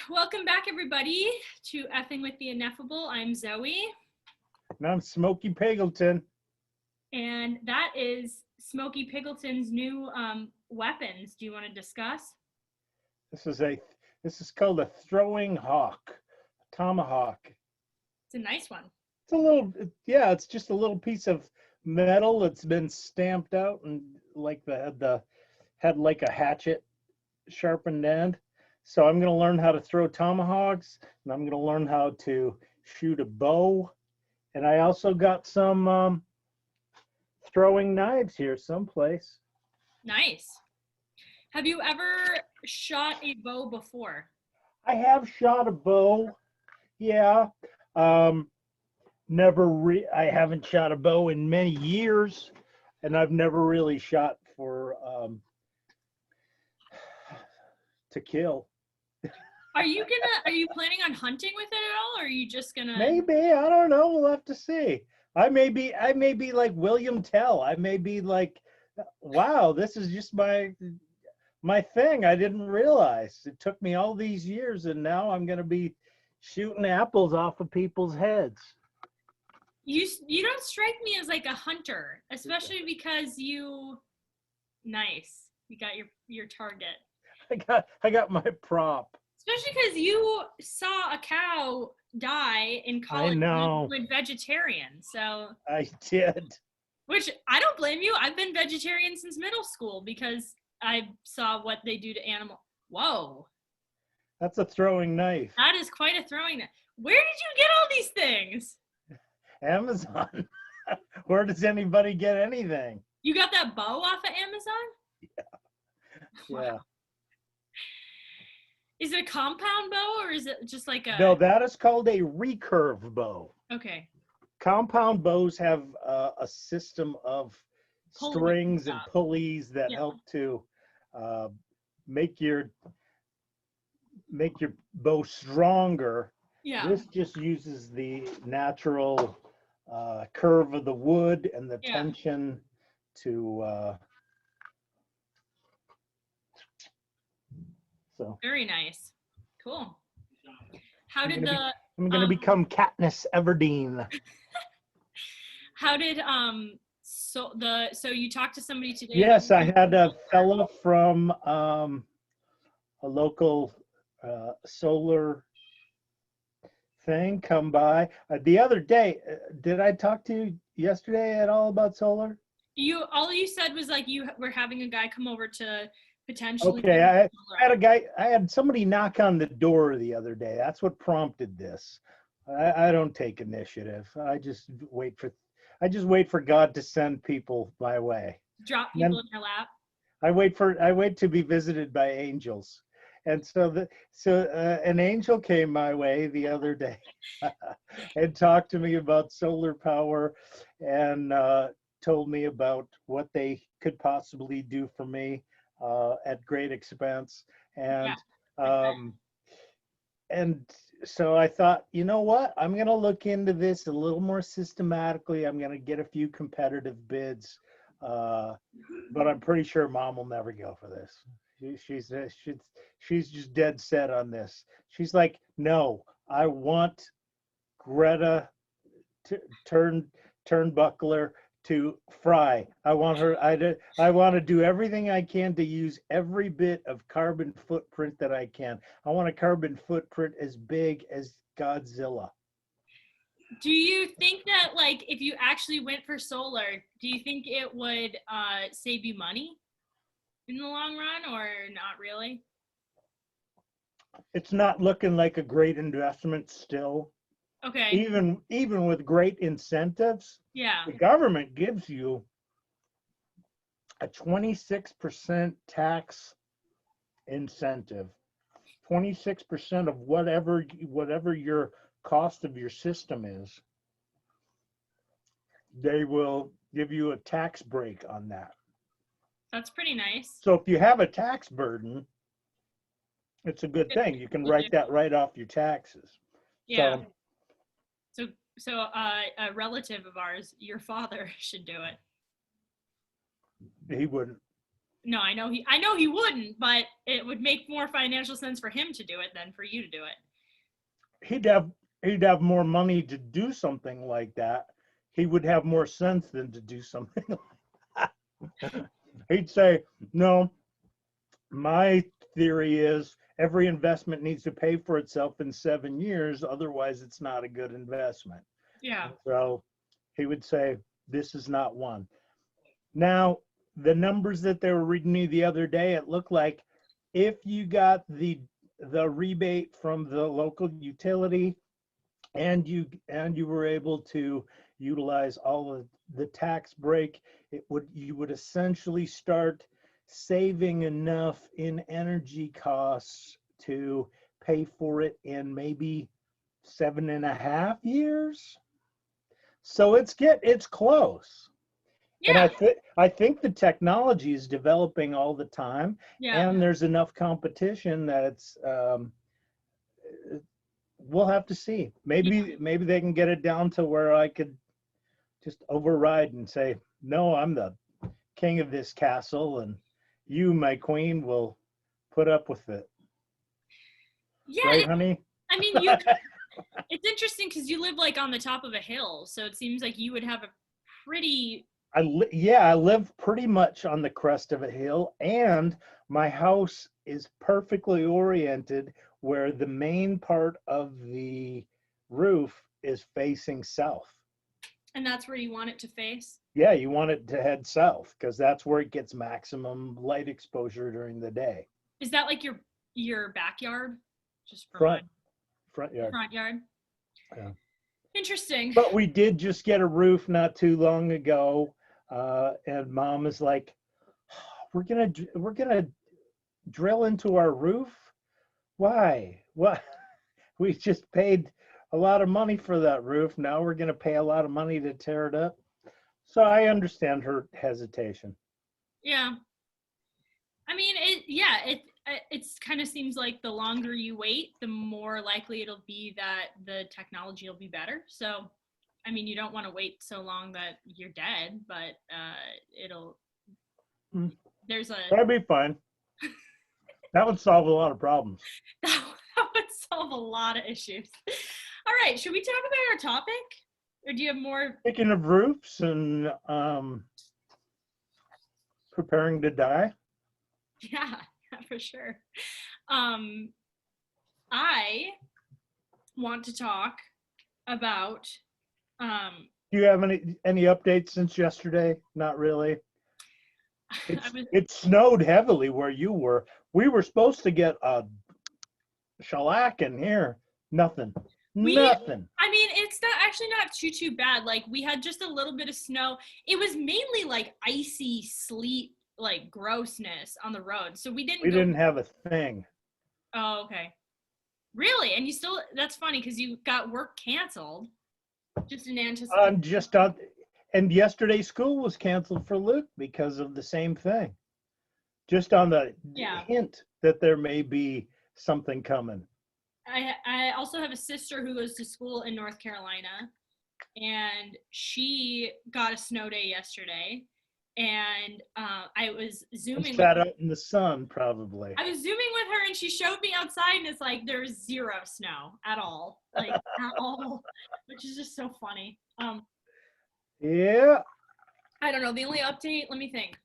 Welcome back, everybody, to Effing with the Ineffable. I'm Zoe. And I'm Smokey Pigleton. And that is Smokey Pigleton's new weapons. Do you want to discuss? This is called a throwing hawk, a tomahawk. It's a nice one. It's a little, it's just a little piece of metal that's been stamped out and like had like a hatchet sharpened end. So I'm going to learn how to throw tomahawks, and I'm going to learn how to shoot a bow. And I also got some throwing knives here someplace. Nice. Have you ever shot a bow before? I have shot a bow. Yeah. I haven't shot a bow in many years, and I've never really shot for to kill. Are you planning on hunting with it at all, or are you just gonna? Maybe, I don't know. We'll have to see. I may be like William Tell. I may be like, wow, this is just my thing. I didn't realize. It took me all these years, and now I'm gonna be shooting apples off of people's heads. You don't strike me as like a hunter, especially because nice. You got your target. I got my prop. Especially because you saw a cow die in college. I know. And went vegetarian, so. I did. Which I don't blame you. I've been vegetarian since middle school because I saw what they do to animals. Whoa. That's a throwing knife. That is quite a throwing knife. Where did you get all these things? Amazon. Where does anybody get anything? You got that bow off of Amazon? Yeah. Wow. Yeah. Is it a compound bow or is it just like a... No, that is called a recurve bow. Okay. Compound bows have a system of strings and pulleys that help to make your bow stronger. Yeah. This just uses the natural curve of the wood and the tension to so very nice. Cool. How did I'm gonna become Katniss Everdeen. How did so you talked to somebody today? Yes, I had a fellow from a local solar thing come by the other day. Did I talk to you yesterday at all about solar? All you said was like you were having a guy come over to potentially. Okay, I had somebody knock on the door the other day. That's what prompted this. I don't take initiative. I just wait for God to send people my way. Drop people in your lap. I wait to be visited by angels. And so an angel came my way the other day and talked to me about solar power and told me about what they could possibly do for me at great expense. And and so I thought, you know what? I'm going to look into this a little more systematically. I'm going to get a few competitive bids, but I'm pretty sure Mom will never go for this. She's just dead set on this. She's like, no, I want Greta Turnbuckler to fry. I want to do everything I can to use every bit of carbon footprint that I can. I want a carbon footprint as big as Godzilla. Do you think that, like, if you actually went for solar, do you think it would save you money in the long run, or not really? It's not looking like a great investment still. Okay. Even with great incentives, the government gives you a 26% tax incentive, 26% of whatever your cost of your system is. They will give you a tax break on that. That's pretty nice. So if you have a tax burden, it's a good thing. You can write that right off your taxes. Yeah. So a relative of ours, your father, should do it. He wouldn't. no, I know he wouldn't, but it would make more financial sense for him to do it than for you to do it. He'd have more money to do something like that. He would have more sense than to do something like that. He'd say, no, my theory is every investment needs to pay for itself in 7 years, otherwise it's not a good investment. Yeah. So he would say, this is not one. Now, the numbers that they were reading me the other day, it looked like if you got the rebate from the local utility and you were able to utilize all of the tax break, you would essentially start saving enough in energy costs to pay for it in maybe 7.5 years. So it's close. Yeah. And I think the technology is developing all the time, Yeah. and there's enough competition that it's we'll have to see. Maybe they can get it down to where I could just override and say, no, I'm the king of this castle, and you, my queen, will put up with it. Yeah. Right, honey? I mean, it's interesting because you live like on the top of a hill, so it seems like you would have a pretty. I live pretty much on the crest of a hill, and my house is perfectly oriented where the main part of the roof is facing south. And that's where you want it to face? Yeah, you want it to head south because that's where it gets maximum light exposure during the day. Is that like your backyard? Just for front yard. Front yard. Yeah. Interesting. But we did just get a roof not too long ago, and Mom is like, "We're gonna drill into our roof. Why? What? We just paid a lot of money for that roof. Now we're gonna pay a lot of money to tear it up." So I understand her hesitation. Yeah. I mean, it kind of seems like the longer you wait, the more likely it'll be that the technology will be better. So, I mean, you don't want to wait so long that you're dead, but That'd be fine. That would solve a lot of problems. That would solve a lot of issues. All right, should we talk about our topic? Or do you have more? Speaking of roofs and preparing to die. Yeah, for sure. I want to talk about. Do you have any updates since yesterday? Not really. It snowed heavily where you were. We were supposed to get a shellacking here. Nothing. Nothing. I mean, it's not too bad. Like, we had just a little bit of snow. It was mainly like icy sleet, like grossness on the road. So we didn't have a thing. Oh, okay. Really? And that's funny because you got work canceled just in anticipation. And yesterday school was canceled for Luke because of the same thing. Just on the hint that there may be something coming. I also have a sister who goes to school in North Carolina, and she got a snow day yesterday, and I was zooming. Sat out in the sun, probably. I was zooming with her, and she showed me outside, and it's like there's zero snow at all, like at all, which is just so funny. Yeah. I don't know. The only update, let me think.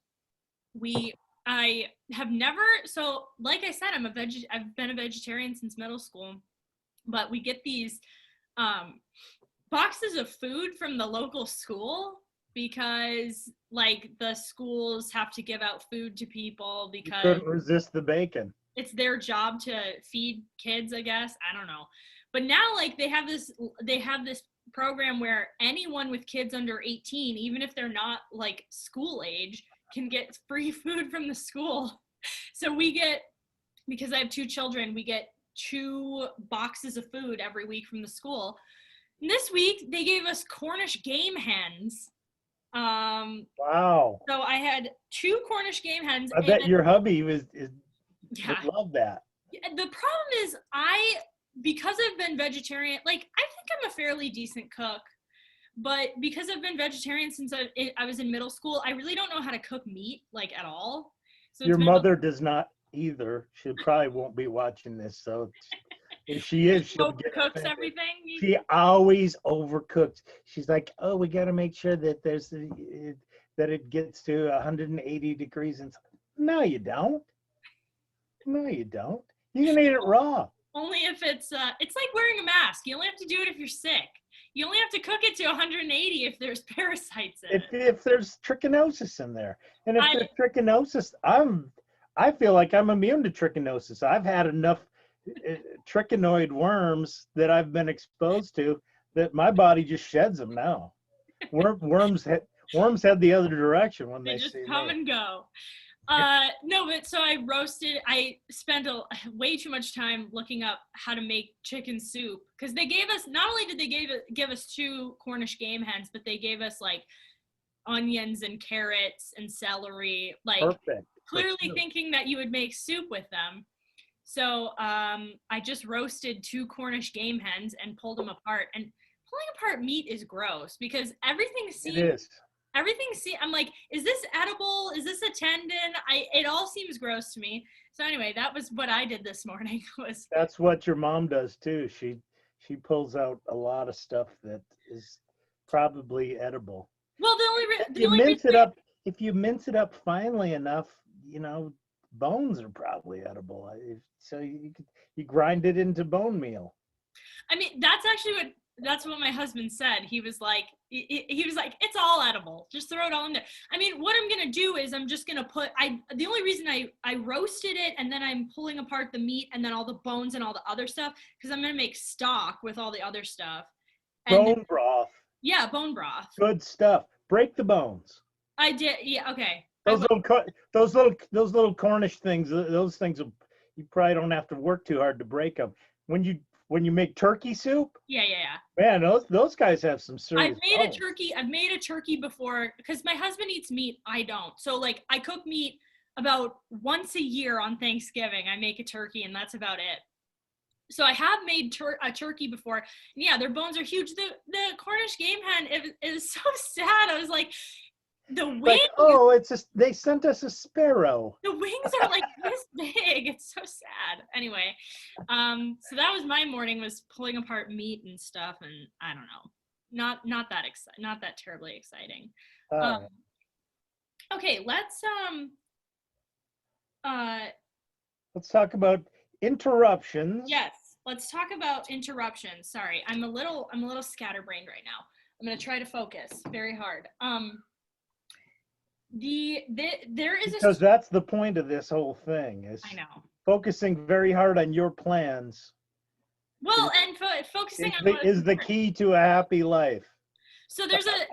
I have never, so like I said, I've been a vegetarian since middle school, but we get these boxes of food from the local school because like the schools have to give out food to people because you couldn't resist the bacon. It's their job to feed kids, I guess. I don't know. But now like they have this program where anyone with kids under 18, even if they're not like school age, can get free food from the school. So because I have 2 children, we get 2 boxes of food every week from the school. And this week they gave us Cornish game hens. Wow. So I had 2 Cornish game hens. I bet your hubby would love that. The problem is because I've been vegetarian, like I think I'm a fairly decent cook, but because I've been vegetarian since I was in middle school, I really don't know how to cook meat like at all. So Your it's been mother does not either. She probably won't be watching this, so if she is, she'll get overcooks offended. everything. She always overcooks. She's like, "Oh, we got to make sure that that it gets to 180 degrees." And no, you don't. No, you don't. You can eat it raw. Only if it's like wearing a mask. You only have to do it if you're sick. You only have to cook it to 180 if there's parasites in it. If there's trichinosis in there, and if there's trichinosis, I feel like I'm immune to trichinosis. I've had enough trichinoid worms that I've been exposed to that my body just sheds them now. Worms head the other direction when They they just see come me. and go. No, but so I spent way too much time looking up how to make chicken soup, because they gave us, not only did they give us 2 Cornish game hens, but they gave us like onions and carrots and celery, like Perfect. clearly thinking that you would make soup with them. So I just roasted 2 Cornish game hens and pulled them apart. And pulling apart meat is gross because everything seems. I'm like, is this edible? Is this a tendon? It all seems gross to me. So anyway, that was what I did this morning. That's what your mom does too. She pulls out a lot of stuff that is probably edible. Well, if you mince it up finely enough, bones are probably edible. So you grind it into bone meal. I mean, that's what my husband said. He was like, it's all edible. Just throw it all in there. I mean, what I'm going to do is I'm just going to the only reason I roasted it and then I'm pulling apart the meat and then all the bones and all the other stuff, because I'm going to make stock with all the other stuff. Bone broth. Yeah, bone broth. Good stuff. Break the bones. I did. Yeah. Okay. Those little Cornish things. Those things you probably don't have to work too hard to break them. When you make turkey soup. Yeah. Man, those guys have some serious. I've made a turkey before because my husband eats meat. I don't. So like I cook meat about once a year on Thanksgiving. I make a turkey and that's about it. So I have made a turkey before. And yeah, their bones are huge. The Cornish game hen is so sad. I was like, the wings. They sent us a sparrow. The wings are like this big. It's so sad. Anyway, so that was my morning, was pulling apart meat and stuff, and I don't know, not that terribly exciting. Okay, let's talk about interruptions. Yes, let's talk about interruptions. Sorry, I'm a little scatterbrained right now. I'm gonna try to focus very hard. Because that's the point of this whole thing, is I know, focusing very hard on your plans. Well, and focusing is the key to a happy life. So there's a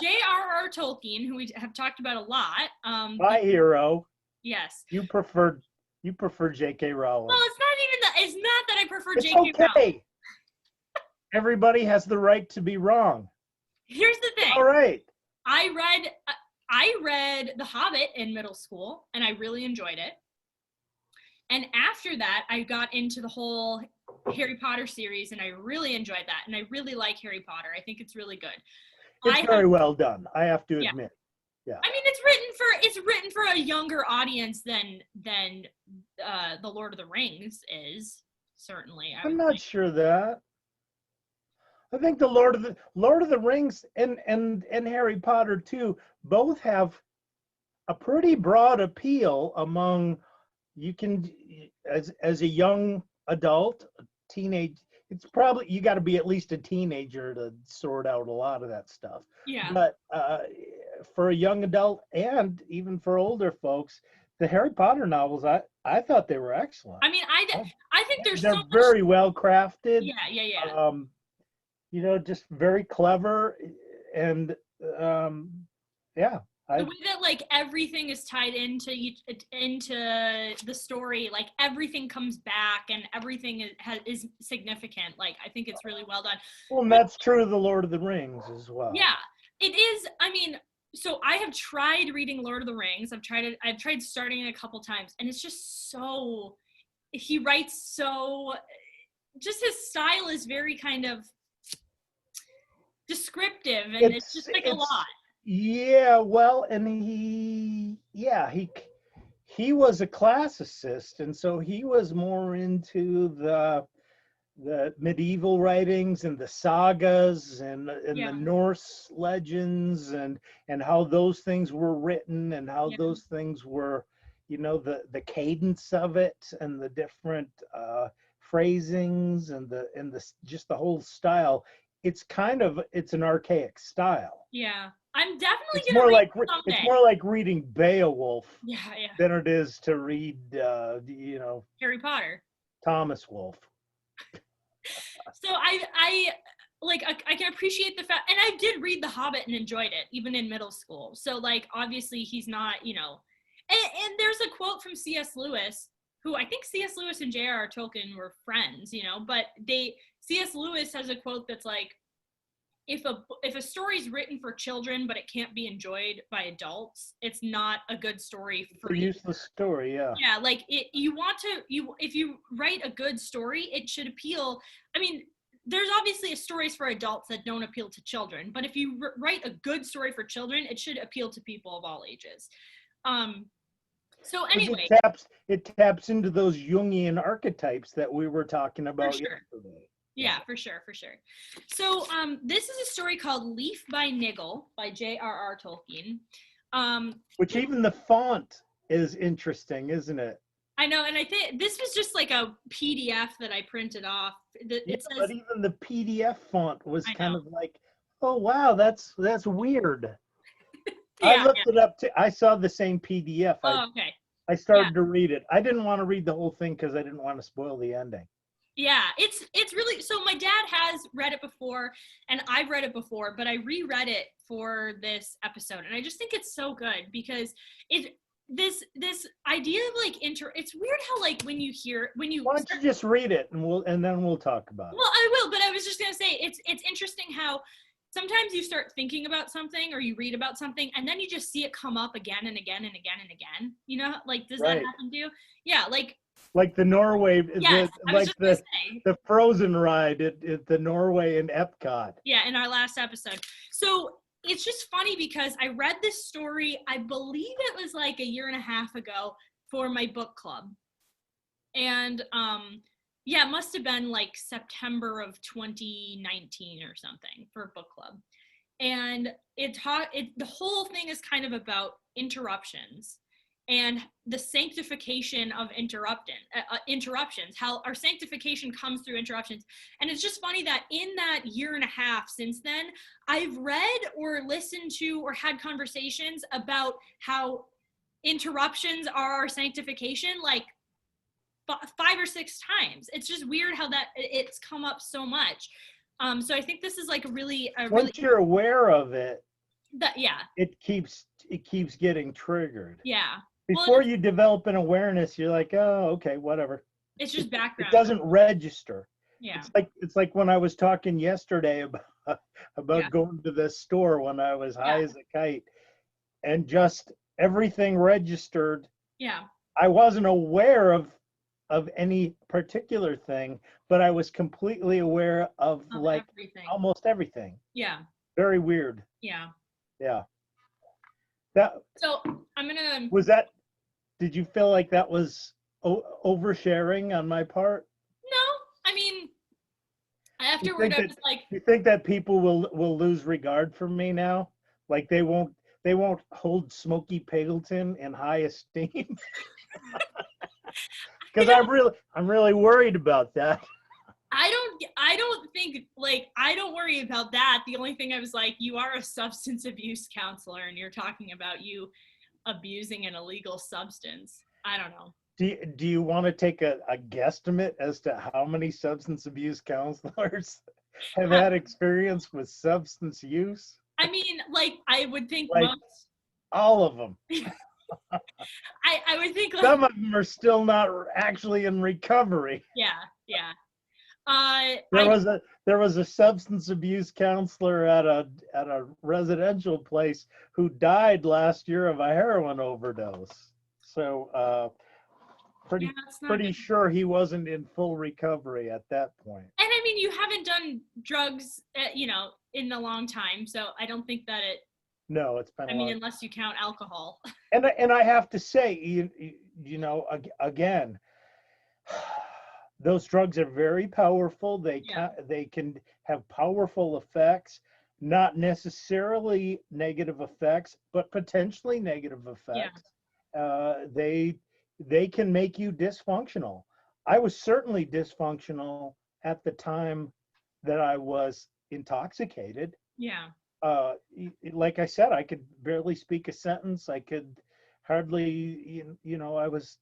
JRR Tolkien, who we have talked about a lot. My hero. Yes. You prefer J.K. Rowling. Well, it's not that I prefer J.K. Rowling. Everybody has the right to be wrong. Here's the thing. All right. I read The Hobbit in middle school, and I really enjoyed it. And after that, I got into the whole Harry Potter series, and I really enjoyed that. And I really like Harry Potter. I think it's really good. It's very well done, I have to admit. Yeah. I mean, it's written for a younger audience than The Lord of the Rings is, certainly. I'm not sure that. I think the Lord of the Rings and Harry Potter too both have a pretty broad appeal among, you can, as a young adult, teenage, it's probably, you got to be at least a teenager to sort out a lot of that stuff. Yeah. But for a young adult and even for older folks, the Harry Potter novels, I thought they were excellent. I mean, I think they're very well crafted. Yeah. Just very clever, and yeah. The way that like everything is tied into the story, like everything comes back and everything is significant. Like I think it's really well done. Well, and that's true of the Lord of the Rings as well. Yeah, it is. I mean, so I have tried reading Lord of the Rings. I've tried starting it a couple times, and it's just so, he writes so, just his style is very kind of descriptive, and it's just like a lot. Yeah, well, and he was a classicist, and so he was more into the medieval writings and the sagas and the Yeah. Norse legends and how those things were written and how Yeah. those things were, the cadence of it and the different phrasings and the just the whole style. It's an archaic style. Yeah. I'm definitely It's gonna more read like it someday. reading Beowulf Yeah, yeah. than it is to read Harry Potter. Thomas Wolfe. So I can appreciate the fact, and I did read The Hobbit and enjoyed it even in middle school. So like obviously he's not, and there's a quote from C.S. Lewis, who I think C.S. Lewis and JRR Tolkien were friends, but C.S. Lewis has a quote that's like, if a story's written for children but it can't be enjoyed by adults, it's not a good story for you. Useless story, yeah. Yeah, like if you write a good story, it should appeal. I mean, there's obviously stories for adults that don't appeal to children, but if you write a good story for children, it should appeal to people of all ages. So anyway, it taps into those Jungian archetypes that we were talking about yesterday. Yeah, for sure. So this is a story called Leaf by Niggle by JRR Tolkien. Which even the font is interesting, isn't it? I know, and I think this was just like a PDF that I printed off. It says, but even the PDF font was kind of like, oh wow, that's weird. I looked it up too. I saw the same PDF. Okay. I started to read it. I didn't want to read the whole thing because I didn't want to spoil the ending. Yeah, it's really, so my dad has read it before and I've read it before, but I reread it for this episode, and I just think it's so good because this idea of like it's weird how like when you why don't you just read it and then we'll talk about it. Well, I will, but I was just gonna say it's interesting how sometimes you start thinking about something or you read about something and then you just see it come up again and again and again and again. Like, does that happen to you? Yeah, like the Norway, the Frozen ride at the Norway in Epcot. Yeah, in our last episode. So it's just funny because I read this story, I believe it was like a year and a half ago for my book club. And it must have been like September of 2019 or something for book club. And the whole thing is kind of about interruptions and the sanctification of interruptions, how our sanctification comes through interruptions. And it's just funny that in that year and a half since then, I've read or listened to or had conversations about how interruptions are our sanctification, like 5 or 6 times. It's just weird how that it's come up so much. So I think this is like once you're aware of it, it keeps getting triggered. Yeah. Before you develop an awareness, you're like, oh, okay, whatever. It's just background. It doesn't register. Yeah. It's like when I was talking yesterday about going to the store when I was high as a kite, and just everything registered. Yeah. I wasn't aware of any particular thing, but I was completely aware of like everything. Almost everything. Yeah. Very weird. Yeah. Yeah. So I'm gonna. Did you feel like that was oversharing on my part? No, I mean, afterward I was like. You think that people will lose regard for me now? Like they won't hold Smokey Pagleton in high esteem? Because I'm really worried about that. I don't think, like, I don't worry about that. The only thing I was like, you are a substance abuse counselor and you're talking about you abusing an illegal substance. I don't know. Do you want to take a guesstimate as to how many substance abuse counselors have had experience with substance use? I mean, like, I would think like most. All of them. I would think like, some of them are still not actually in recovery. Yeah. There was a substance abuse counselor at a residential place who died last year of a heroin overdose. So pretty sure he wasn't in full recovery at that point. And I mean, you haven't done drugs, in a long time, so I don't think that No, it's I mean, penalized. unless you count alcohol. And I have to say, again, those drugs are very powerful. Yeah. They can have powerful effects, not necessarily negative effects, but potentially negative Yeah. effects. They can make you dysfunctional. I was certainly dysfunctional at the time that I was intoxicated. Yeah. Like I said, I could barely speak a sentence. I could hardly, I was,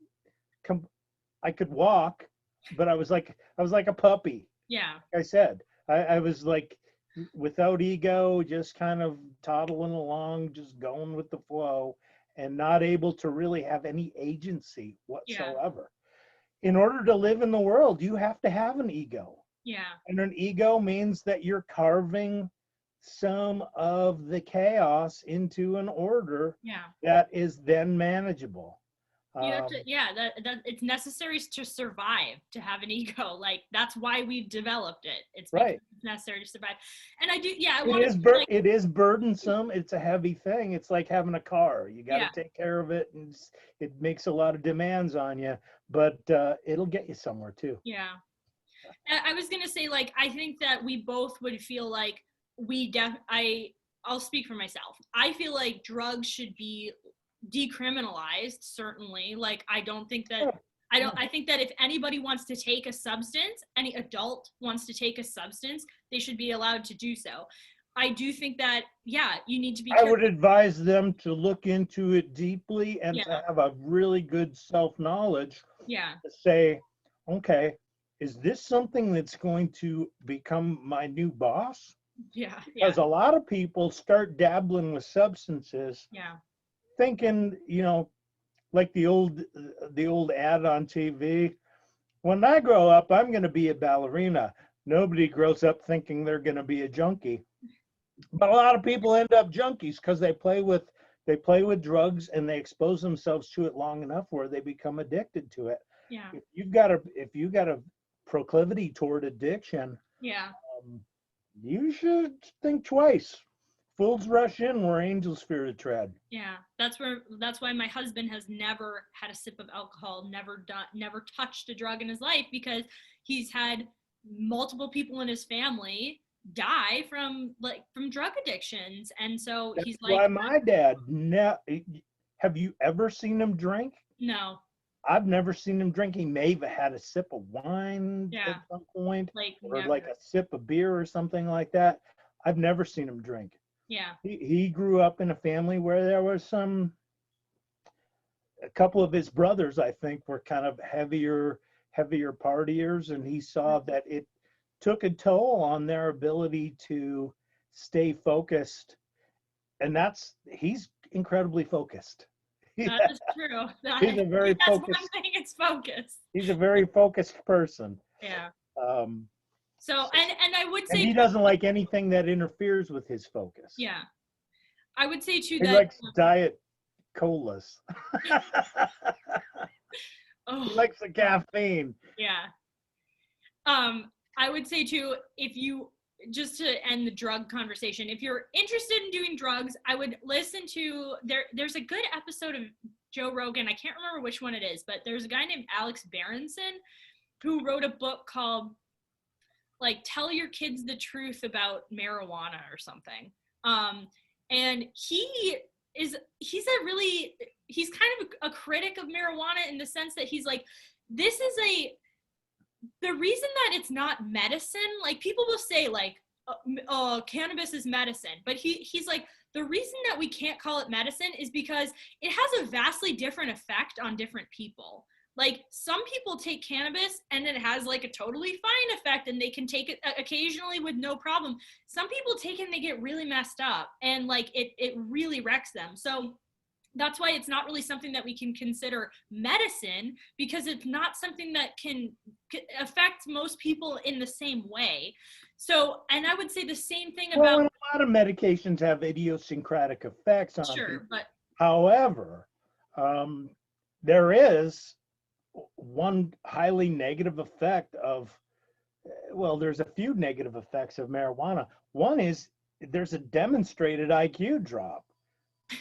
I could walk, but I was like a puppy. Yeah. Like I said, I was like without ego, just kind of toddling along, just going with the flow, and not able to really have any agency Yeah. whatsoever. In order to live in the world, you have to have an ego. Yeah. And an ego means that you're carving some of the chaos into an order Yeah. that is then manageable. You have to, yeah, that it's necessary to survive, to have an ego. Like, that's why we've developed it. It's because Right. it's necessary to survive. And I do, yeah, I It want is to like, it is burdensome. It's a heavy thing. It's like having a car. You got to yeah, take care of it, and it makes a lot of demands on you, but it'll get you somewhere too. yeah. I was gonna say, like, I think that we both would feel like I'll speak for myself. I feel like drugs should be decriminalized, certainly. Like, I don't think that I think that if anybody wants to take a substance, any adult wants to take a substance, they should be allowed to do so. I do think that, yeah, you need to be I would advise them to look into it deeply and Yeah. to have a really good self-knowledge Yeah. to say, okay, is this something that's going to become my new boss? Yeah. Because a lot of people start dabbling with substances Yeah. thinking, like the old ad on TV, when I grow up, I'm going to be a ballerina. Nobody grows up thinking they're going to be a junkie. But a lot of people end up junkies because they play with drugs and they expose themselves to it long enough where they become addicted to it. Yeah. If you've got a proclivity toward addiction, Yeah. you should think twice. Fools rush in where angels fear to tread. Yeah. That's why my husband has never had a sip of alcohol, never touched a drug in his life, because he's had multiple people in his family die from drug addictions. And so That's he's why like, my dad, have you ever seen him drink? no. I've never seen him drink. He may have had a sip of wine at some point, or Never. like a sip of beer or something like that. I've never seen him drink. Yeah. He grew up in a family where there was a couple of his brothers, I think, were kind of heavier partiers, and he saw that it took a toll on their ability to stay focused. And he's incredibly focused. That is true. He's a very that's focused. one thing. It's focus. He's a very focused person. Yeah. Um, So and I would say and he doesn't like anything that interferes with his focus. Yeah. I would say too He that likes diet colas. He likes the caffeine. Yeah. I would say too, if you, just to end the drug conversation, if you're interested in doing drugs, I would listen to there's a good episode of Joe Rogan. I can't remember which one it is, but there's a guy named Alex Berenson who wrote a book called like Tell Your Kids the Truth About Marijuana or something. And he's kind of a critic of marijuana in the sense that he's like, the reason that it's not medicine, like people will say like, cannabis is medicine, but he's like, the reason that we can't call it medicine is because it has a vastly different effect on different people. Like, some people take cannabis and it has like a totally fine effect and they can take it occasionally with no problem. Some people take it and they get really messed up and like it really wrecks them. So that's why it's not really something that we can consider medicine, because it's not something that can affect most people in the same way. So, and I would say the same thing about— a lot of medications have idiosyncratic effects on Sure, people. but however, there is one highly negative effect of, there's a few negative effects of marijuana. One is there's a demonstrated IQ drop.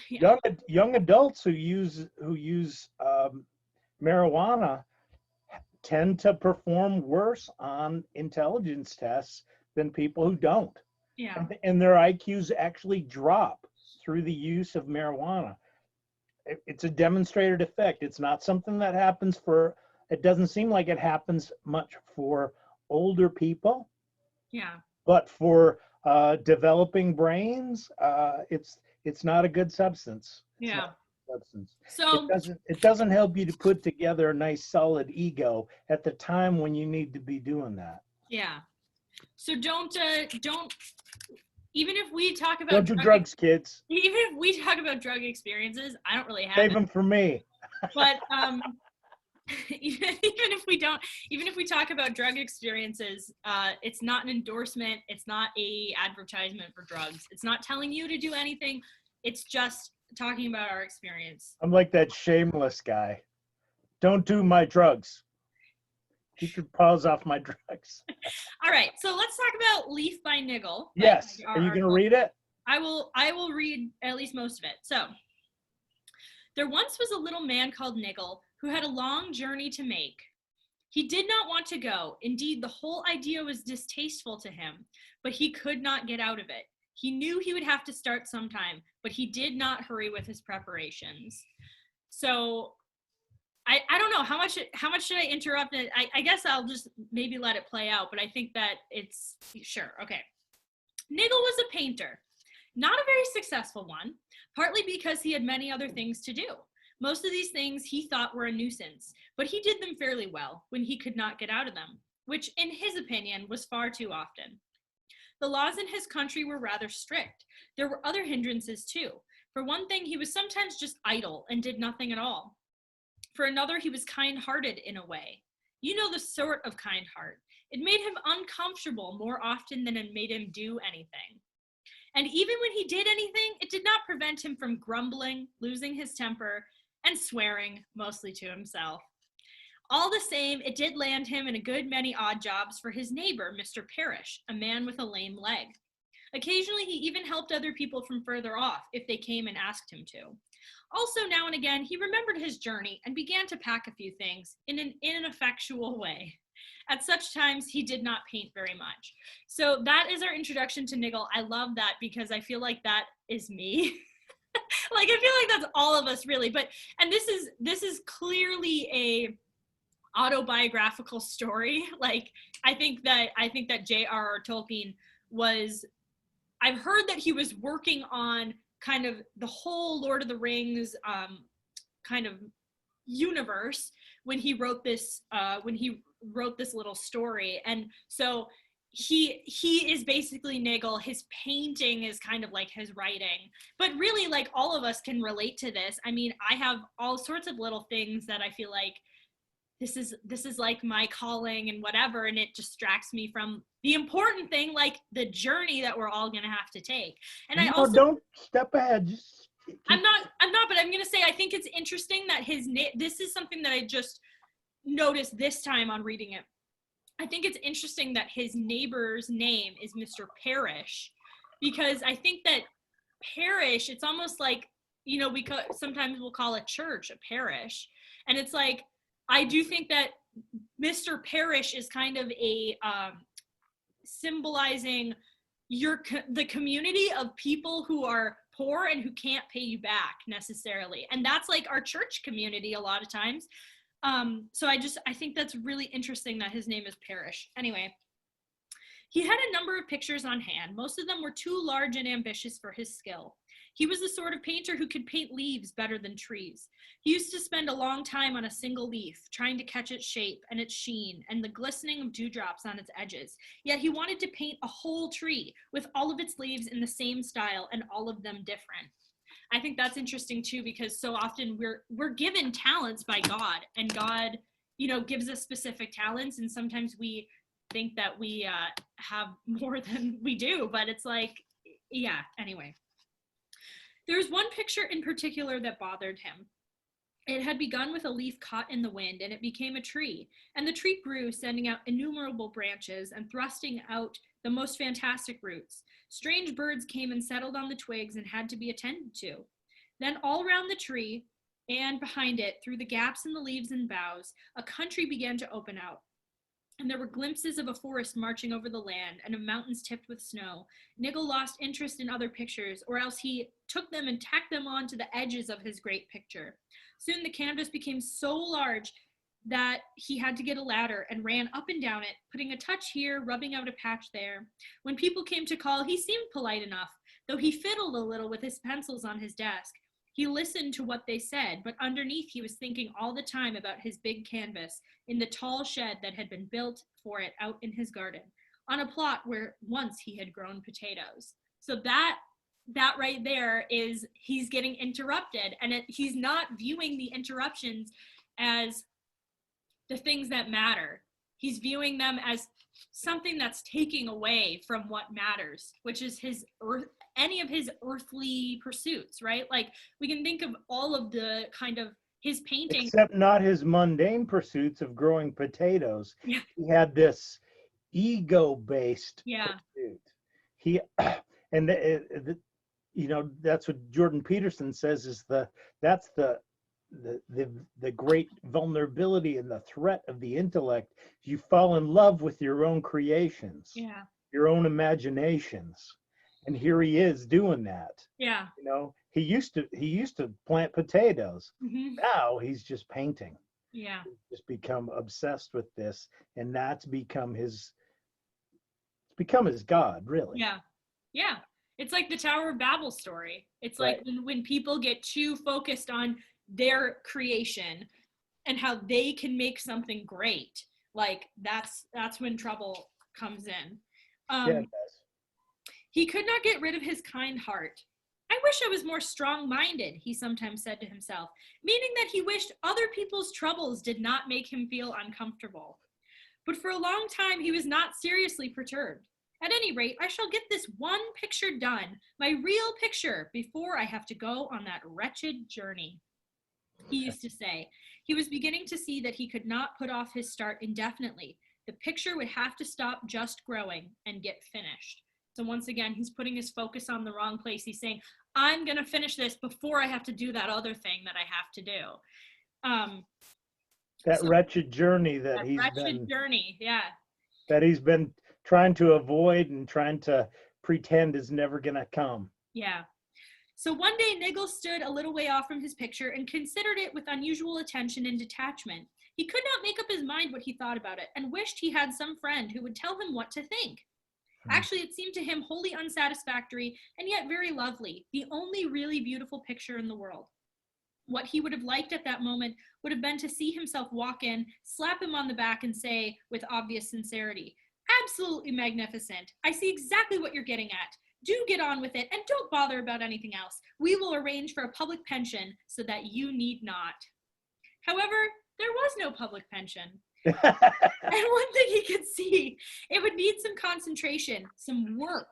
Yeah. Young adults who use marijuana tend to perform worse on intelligence tests than people who don't. Yeah. And their IQs actually drop through the use of marijuana. It's a demonstrated effect. It's not something that happens it doesn't seem like it happens much for older people, Yeah. but for developing brains, it's not a good substance. It's Yeah. not a good substance. So It doesn't help you to put together a nice solid ego at the time when you need to be doing that. yeah. So don't even if we talk about Don't do drugs, kids. even if we talk about drug experiences, I don't really have Save it. them for me. But even if we talk about drug experiences, it's not an endorsement, it's not a advertisement for drugs, it's not telling you to do anything, it's just talking about our experience. I'm like that shameless guy. Don't do my drugs. Keep your paws off my drugs. All right, so let's talk about Leaf by Niggle. Yes. By Are you JRR going to Tolkien. read it? I will read at least most of it. So, there once was a little man called Niggle who had a long journey to make. He did not want to go. Indeed, the whole idea was distasteful to him, but he could not get out of it. He knew he would have to start sometime, but he did not hurry with his preparations. So I don't know how much should I interrupt it? I guess I'll just maybe let it play out, but I think that it's sure. Okay. Niggle was a painter, not a very successful one, partly because he had many other things to do. Most of these things he thought were a nuisance, but he did them fairly well when he could not get out of them, which in his opinion was far too often. The laws in his country were rather strict. There were other hindrances too. For one thing, he was sometimes just idle and did nothing at all. For another, he was kind-hearted in a way. You know the sort of kind heart. It made him uncomfortable more often than it made him do anything. And even when he did anything, it did not prevent him from grumbling, losing his temper, and swearing, mostly to himself. All the same, it did land him in a good many odd jobs for his neighbor, Mr. Parrish, a man with a lame leg. Occasionally, he even helped other people from further off if they came and asked him to. Also, now and again, he remembered his journey and began to pack a few things in an ineffectual way. At such times, he did not paint very much. So that is our introduction to Niggle. I love that because I feel like that is me. Like, I feel like that's all of us, really. And this is clearly a autobiographical story. Like, I think that JRR Tolkien was, I've heard that he was working on kind of the whole Lord of the Rings kind of universe when he wrote this little story. And so he is basically Niggle. His painting is kind of like his writing, but really, like, all of us can relate to this. I mean, I have all sorts of little things that I feel like this is like my calling and whatever, and it distracts me from the important thing, like the journey that we're all gonna have to take. And I also don't step ahead. Just I'm not, but I'm gonna say I think it's interesting that this is something that I just noticed this time on reading it. I think it's interesting that his neighbor's name is Mr. Parrish, because I think that parish, it's almost like, you know, sometimes we'll call a church a parish, and it's like, I do think that Mr. Parrish is kind of a symbolizing the community of people who are poor and who can't pay you back necessarily, and that's like our church community a lot of times. So I think that's really interesting that his name is Parrish. Anyway, he had a number of pictures on hand. Most of them were too large and ambitious for his skill. He was the sort of painter who could paint leaves better than trees. He used to spend a long time on a single leaf, trying to catch its shape and its sheen and the glistening of dewdrops on its edges. Yet he wanted to paint a whole tree with all of its leaves in the same style and all of them different. I think that's interesting too, because so often we're given talents by God, and God, you know, gives us specific talents, and sometimes we think that we have more than we do, but it's like, yeah, anyway. There's one picture in particular that bothered him. It had begun with a leaf caught in the wind, and it became a tree, and the tree grew, sending out innumerable branches and thrusting out the most fantastic roots. Strange birds came and settled on the twigs and had to be attended to. Then all around the tree and behind it, through the gaps in the leaves and boughs, a country began to open out. And there were glimpses of a forest marching over the land and of mountains tipped with snow. Niggle lost interest in other pictures, or else he took them and tacked them on to the edges of his great picture. Soon the canvas became so large that he had to get a ladder and ran up and down it, putting a touch here, rubbing out a patch there. When people came to call, he seemed polite enough, though he fiddled a little with his pencils on his desk. He listened to what they said, but underneath he was thinking all the time about his big canvas in the tall shed that had been built for it out in his garden, on a plot where once he had grown potatoes. So that right there is he's getting interrupted, and he's not viewing the interruptions as the things that matter. He's viewing them as something that's taking away from what matters, which is any of his earthly pursuits, right? Like we can think of all of the kind of his painting. Except not his mundane pursuits of growing potatoes. Yeah. He had this ego-based pursuit. He and you know, that's what Jordan Peterson says is that's the great vulnerability and the threat of the intellect. You fall in love with your own creations, your own imaginations, and here he is doing that. You know, he used to plant potatoes. Now he's just painting. He's just become obsessed with this, and that's become his God, really. It's like the Tower of Babel story. It's like when people get too focused on their creation and how they can make something great, like that's when trouble comes in. It does. He could not get rid of his kind heart. I wish I was more strong-minded, he sometimes said to himself, meaning that he wished other people's troubles did not make him feel uncomfortable. But for a long time he was not seriously perturbed. At any rate, I shall get this one picture done, my real picture, before I have to go on that wretched journey. He used to say. He was beginning to see that he could not put off his start indefinitely. The picture would have to stop just growing and get finished. So once again, he's putting his focus on the wrong place. He's saying, I'm going to finish this before I have to do that other thing that I have to do. That wretched journey that he's been trying to avoid and trying to pretend is never going to come. So one day Niggle stood a little way off from his picture and considered it with unusual attention and detachment. He could not make up his mind what he thought about it and wished he had some friend who would tell him what to think. Actually, it seemed to him wholly unsatisfactory and yet very lovely, the only really beautiful picture in the world. What he would have liked at that moment would have been to see himself walk in, slap him on the back and say with obvious sincerity, absolutely magnificent. I see exactly what you're getting at. Do get on with it and don't bother about anything else. We will arrange for a public pension so that you need not. However, there was no public pension. And one thing he could see, it would need some concentration, some work,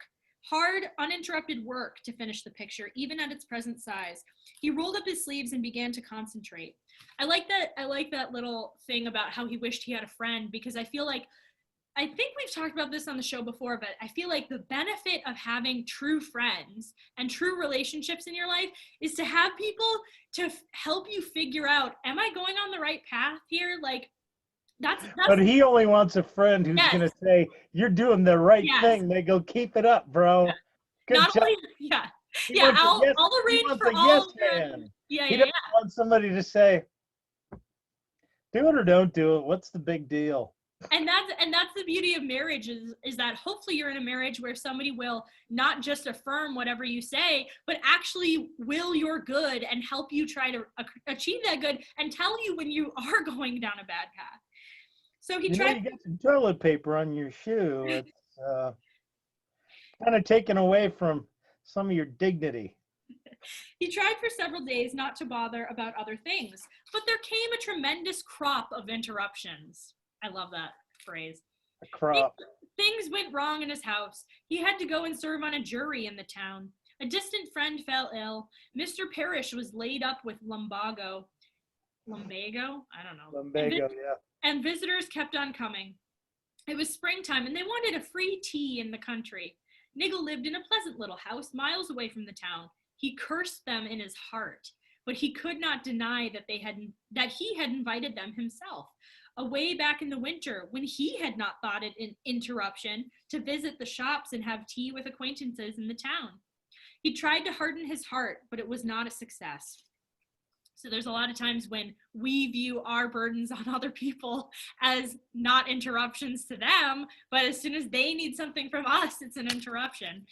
hard, uninterrupted work to finish the picture, even at its present size. He rolled up his sleeves and began to concentrate. I like that little thing about how he wished he had a friend, because I think we've talked about this on the show before, but I feel like the benefit of having true friends and true relationships in your life is to have people to help you figure out, am I going on the right path here? Like, that's But he only wants a friend who's going to say, you're doing the right thing. They go, keep it up, bro. Good job. I'll arrange for all of them. He doesn't want somebody to say, do it or don't do it. What's the big deal? And that's the beauty of marriage is that hopefully you're in a marriage where somebody will not just affirm whatever you say, but actually will your good and help you try to achieve that good and tell you when you are going down a bad path. So he tried. You get some toilet paper on your shoe. It's kind of taken away from some of your dignity. He tried for several days not to bother about other things, but there came a tremendous crop of interruptions. I love that phrase. A crop. Things went wrong in his house. He had to go and serve on a jury in the town. A distant friend fell ill. Mr. Parrish was laid up with lumbago. Lumbago? I don't know. Lumbago, And visitors kept on coming. It was springtime, and they wanted a free tea in the country. Niggle lived in a pleasant little house miles away from the town. He cursed them in his heart, but he could not deny that he had invited them himself, away back in the winter when he had not thought it an interruption to visit the shops and have tea with acquaintances in the town. He tried to harden his heart, but it was not a success. So there's a lot of times when we view our burdens on other people as not interruptions to them, but as soon as they need something from us, it's an interruption.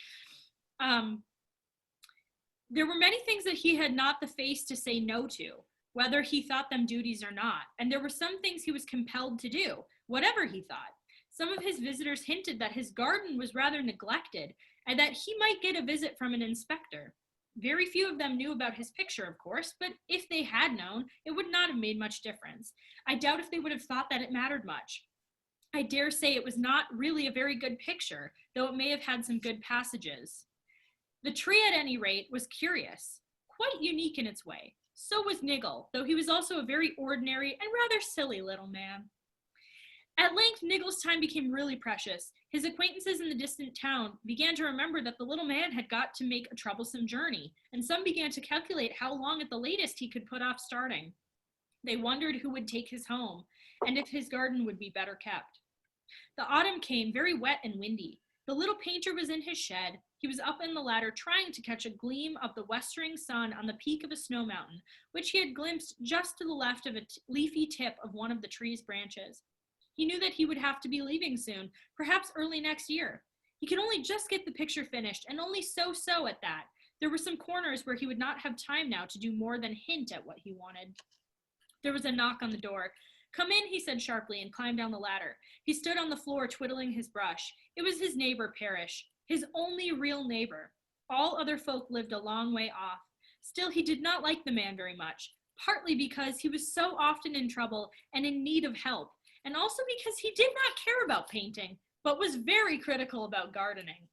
There were many things that he had not the face to say no to, whether he thought them duties or not. And there were some things he was compelled to do, whatever he thought. Some of his visitors hinted that his garden was rather neglected and that he might get a visit from an inspector. Very few of them knew about his picture, of course, but if they had known, it would not have made much difference. I doubt if they would have thought that it mattered much. I dare say it was not really a very good picture, though it may have had some good passages. The tree, at any rate, was curious, quite unique in its way. So was Niggle, though he was also a very ordinary and rather silly little man. At length, Niggle's time became really precious. His acquaintances in the distant town began to remember that the little man had got to make a troublesome journey, and some began to calculate how long at the latest he could put off starting. They wondered who would take his home, and if his garden would be better kept. The autumn came, very wet and windy. The little painter was in his shed. He was up in the ladder trying to catch a gleam of the westering sun on the peak of a snow mountain, which he had glimpsed just to the left of a leafy tip of one of the tree's branches. He knew that he would have to be leaving soon, perhaps early next year. He could only just get the picture finished, and only so-so at that. There were some corners where he would not have time now to do more than hint at what he wanted. There was a knock on the door. "Come in," he said sharply, and climbed down the ladder. He stood on the floor twiddling his brush. It was his neighbor, Parrish, his only real neighbor. All other folk lived a long way off. Still, he did not like the man very much, partly because he was so often in trouble and in need of help, and also because he did not care about painting, but was very critical about gardening.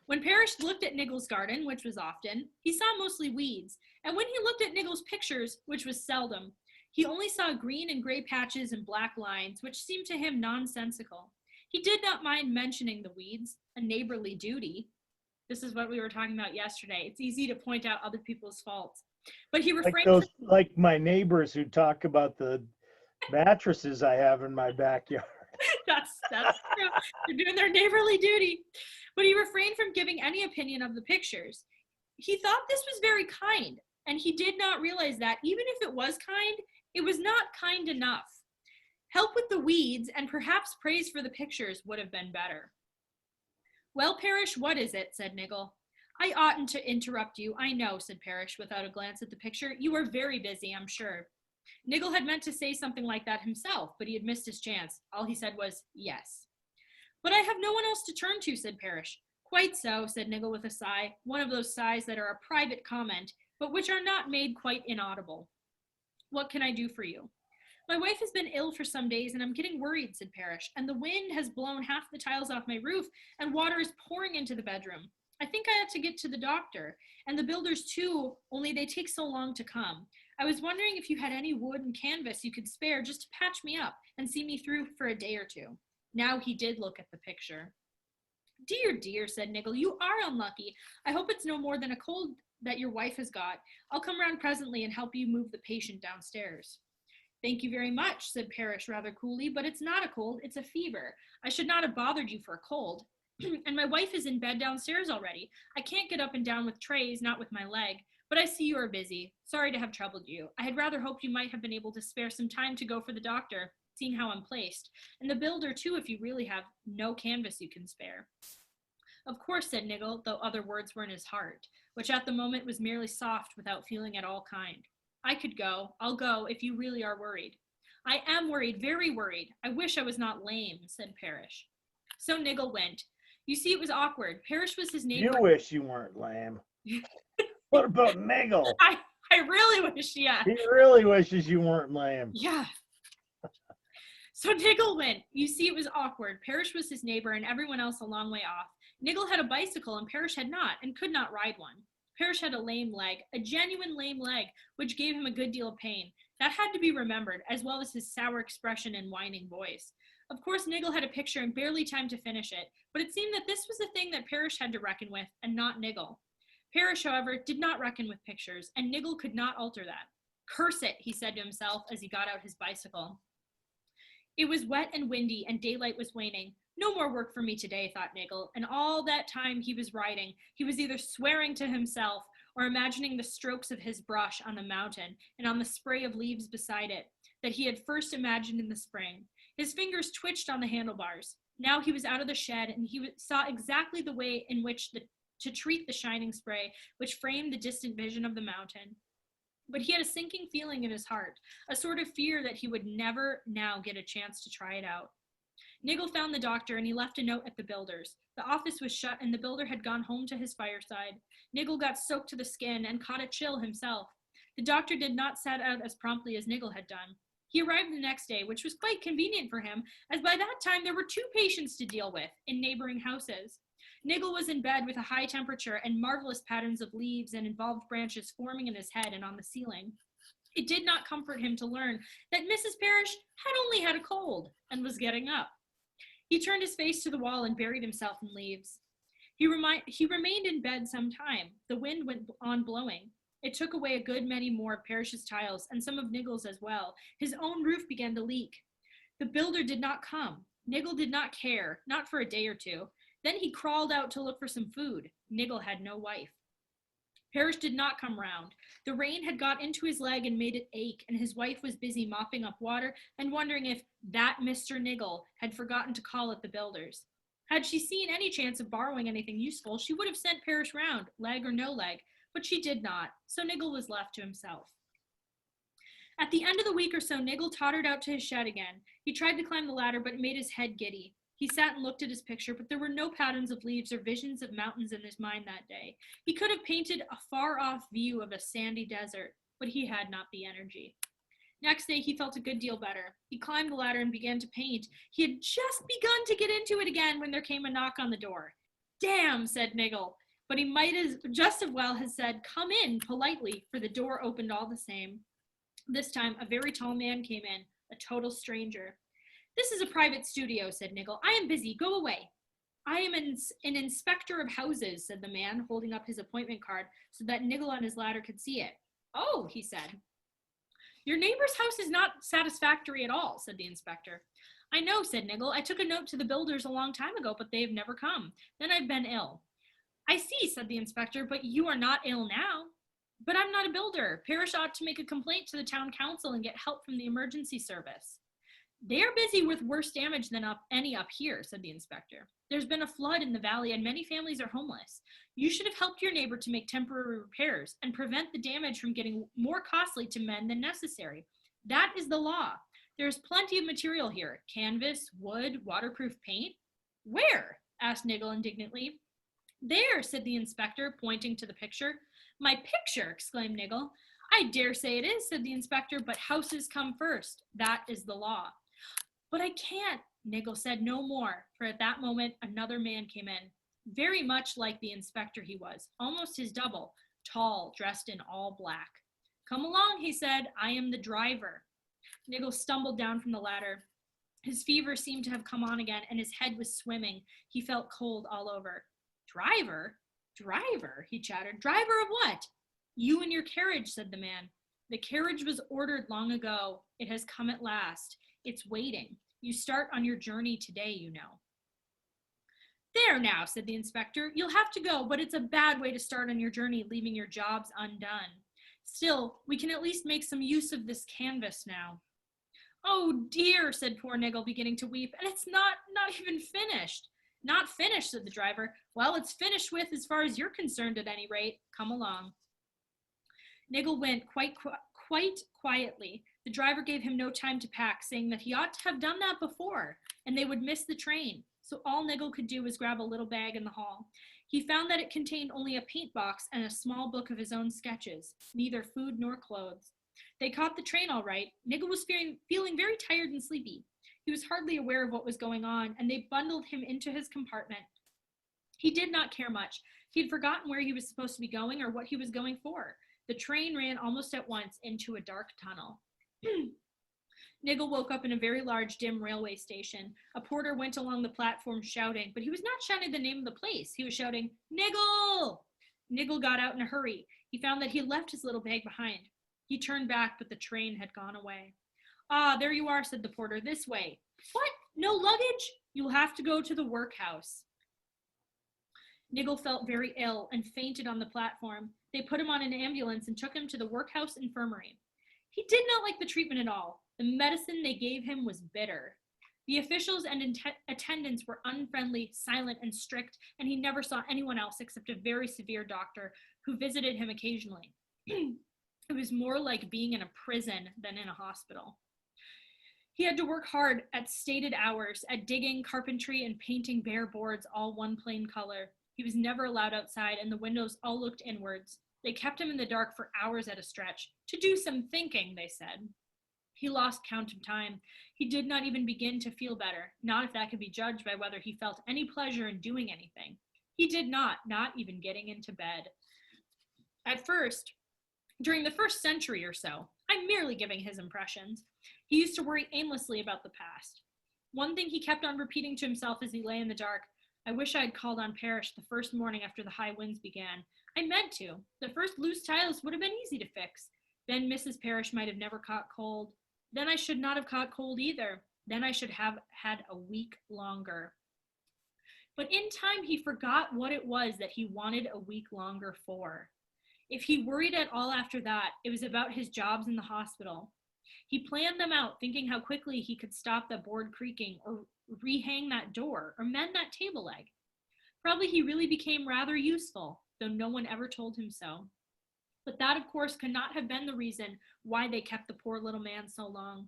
When Parrish looked at Niggle's garden, which was often, he saw mostly weeds, and when he looked at Niggle's pictures, which was seldom, he only saw green and gray patches and black lines, which seemed to him nonsensical. He did not mind mentioning the weeds, a neighborly duty. This is what we were talking about yesterday. It's easy to point out other people's faults. But he refrained like my neighbors who talk about the mattresses I have in my backyard. That's true. They're doing their neighborly duty. But he refrained from giving any opinion of the pictures. He thought this was very kind, and he did not realize that even if it was kind, it was not kind enough. Help with the weeds and perhaps praise for the pictures would have been better. "Well, Parrish, what is it?" said Niggle. "I oughtn't to interrupt you, I know," said Parrish without a glance at the picture. "You are very busy, I'm sure." Niggle had meant to say something like that himself, but he had missed his chance. All he said was, "Yes." "But I have no one else to turn to," said Parrish. "Quite so," said Niggle with a sigh, one of those sighs that are a private comment, but which are not made quite inaudible. "What can I do for you?" "My wife has been ill for some days, and I'm getting worried," said Parrish, "and the wind has blown half the tiles off my roof, and water is pouring into the bedroom. I think I ought to get to the doctor, and the builders too, only they take so long to come. I was wondering if you had any wood and canvas you could spare just to patch me up and see me through for a day or two." Now he did look at the picture. "Dear, dear," said Niggle, "you are unlucky. I hope it's no more than a cold that your wife has got. I'll come round presently and help you move the patient downstairs." "Thank you very much," said Parrish rather coolly, "but it's not a cold, it's a fever. I should not have bothered you for a cold. And my wife is in bed downstairs already. I can't get up and down with trays, not with my leg. But I see you are busy. Sorry to have troubled you. I had rather hoped you might have been able to spare some time to go for the doctor, seeing how I'm placed. And the builder, too, if you really have no canvas you can spare." "Of course," said Niggle, though other words were in his heart, which at the moment was merely soft without feeling at all kind. "I could go. I'll go if you really are worried." "I am worried, very worried. I wish I was not lame," said Parrish. So Niggle went. You see, it was awkward. Parrish was his neighbor. You wish you weren't lame. What about Niggle? I really wish, yeah. He really wishes you weren't lame. Yeah. So Niggle went. You see, it was awkward. Parrish was his neighbor and everyone else a long way off. Niggle had a bicycle and Parrish had not, and could not ride one. Parrish had a lame leg, a genuine lame leg, which gave him a good deal of pain. That had to be remembered, as well as his sour expression and whining voice. Of course, Niggle had a picture and barely time to finish it, but it seemed that this was the thing that Parrish had to reckon with, and not Niggle. Parrish, however, did not reckon with pictures, and Niggle could not alter that. Curse it, he said to himself as he got out his bicycle. It was wet and windy, and daylight was waning. No more work for me today, thought Niggle, and all that time he was riding, he was either swearing to himself or imagining the strokes of his brush on the mountain and on the spray of leaves beside it that he had first imagined in the spring. His fingers twitched on the handlebars. Now he was out of the shed, and he saw exactly the way in which to treat the shining spray, which framed the distant vision of the mountain. But he had a sinking feeling in his heart, a sort of fear that he would never now get a chance to try it out. Niggle found the doctor, and he left a note at the builder's. The office was shut, and the builder had gone home to his fireside. Niggle got soaked to the skin and caught a chill himself. The doctor did not set out as promptly as Niggle had done. He arrived the next day, which was quite convenient for him, as by that time there were 2 patients to deal with in neighboring houses. Niggle was in bed with a high temperature and marvelous patterns of leaves and involved branches forming in his head and on the ceiling. It did not comfort him to learn that Mrs. Parrish had only had a cold and was getting up. He turned his face to the wall and buried himself in leaves. He remained in bed some time. The wind went on blowing. It took away a good many more of Parrish's tiles and some of Niggle's as well. His own roof began to leak. The builder did not come. Niggle did not care, not for a day or 2. Then he crawled out to look for some food. Niggle had no wife. Parrish did not come round. The rain had got into his leg and made it ache, and his wife was busy mopping up water and wondering if that Mr. Niggle had forgotten to call at the builder's. Had she seen any chance of borrowing anything useful, she would have sent Parrish round, leg or no leg, but she did not, so Niggle was left to himself. At the end of the week or so, Niggle tottered out to his shed again. He tried to climb the ladder, but it made his head giddy. He sat and looked at his picture, but there were no patterns of leaves or visions of mountains in his mind that day. He could have painted a far-off view of a sandy desert, but he had not the energy. Next day, he felt a good deal better. He climbed the ladder and began to paint. He had just begun to get into it again when there came a knock on the door. "Damn," said Niggle, but he might just as well have said, "Come in," politely, for the door opened all the same. This time, a very tall man came in, a total stranger. "This is a private studio," said Niggle. "I am busy. Go away." "I am an inspector of houses," said the man, holding up his appointment card so that Niggle on his ladder could see it. "Oh," he said. "Your neighbor's house is not satisfactory at all," said the inspector. "I know," said Niggle. "I took a note to the builders a long time ago, but they have never come. Then I've been ill." "I see," said the inspector, "but you are not ill now." "But I'm not a builder. Parrish ought to make a complaint to the town council and get help from the emergency service." "They are busy with worse damage than any up here," said the inspector. "There's been a flood in the valley and many families are homeless. You should have helped your neighbor to make temporary repairs and prevent the damage from getting more costly to mend than necessary. That is the law. There's plenty of material here. Canvas, wood, waterproof paint." "Where?" asked Niggle indignantly. "There," said the inspector, pointing to the picture. "My picture!" exclaimed Niggle. "I dare say it is," said the inspector, "but houses come first. That is the law." "But I can't," Niggle said no more, for at that moment another man came in. Very much like the inspector he was, almost his double, tall, dressed in all black. "Come along," he said. "I am the driver." Niggle stumbled down from the ladder. His fever seemed to have come on again, and his head was swimming. He felt cold all over. "Driver? Driver?" he chattered. "Driver of what?" "You and your carriage," said the man. "The carriage was ordered long ago. It has come at last. It's waiting. You start on your journey today, you know." "There now," said the inspector. "You'll have to go, but it's a bad way to start on your journey, leaving your jobs undone. Still, we can at least make some use of this canvas now." "Oh dear," said poor Niggle, beginning to weep, "and it's not even finished." "Not finished," said the driver. "Well, it's finished with as far as you're concerned at any rate. Come along." Niggle went quite quietly. The driver gave him no time to pack, saying that he ought to have done that before, and they would miss the train. So all Niggle could do was grab a little bag in the hall. He found that it contained only a paint box and a small book of his own sketches, neither food nor clothes. They caught the train all right. Niggle was feeling very tired and sleepy. He was hardly aware of what was going on, and they bundled him into his compartment. He did not care much. He had forgotten where he was supposed to be going or what he was going for. The train ran almost at once into a dark tunnel. Niggle woke up in a very large, dim railway station. A porter went along the platform shouting, but he was not shouting the name of the place. He was shouting, "Niggle!" Niggle got out in a hurry. He found that he left his little bag behind. He turned back, but the train had gone away. Ah, there you are, said the porter. This way. What? No luggage? You'll have to go to the workhouse. Niggle felt very ill and fainted on the platform. They put him on an ambulance and took him to the workhouse infirmary. He did not like the treatment at all. The medicine they gave him was bitter. The officials and attendants were unfriendly, silent, and strict, and he never saw anyone else except a very severe doctor who visited him occasionally. It was more like being in a prison than in a hospital. He had to work hard at stated hours, at digging, carpentry, and painting bare boards, all one plain color. He was never allowed outside, and the windows all looked inwards. They kept him in the dark for hours at a stretch. To do some thinking, they said. He lost count of time. He did not even begin to feel better, not if that could be judged by whether he felt any pleasure in doing anything. He did not even getting into bed. At first, during the first century or so, I'm merely giving his impressions, he used to worry aimlessly about the past. One thing he kept on repeating to himself as he lay in the dark, I wish I had called on Parrish the first morning after the high winds began. I meant to. The first loose tiles would have been easy to fix. Then Mrs. Parrish might have never caught cold. Then I should not have caught cold either. Then I should have had a week longer. But in time, he forgot what it was that he wanted a week longer for. If he worried at all after that, it was about his jobs in the hospital. He planned them out, thinking how quickly he could stop the board creaking or rehang that door or mend that table leg. Probably he really became rather useful, though no one ever told him so. But that, of course, could not have been the reason why they kept the poor little man so long.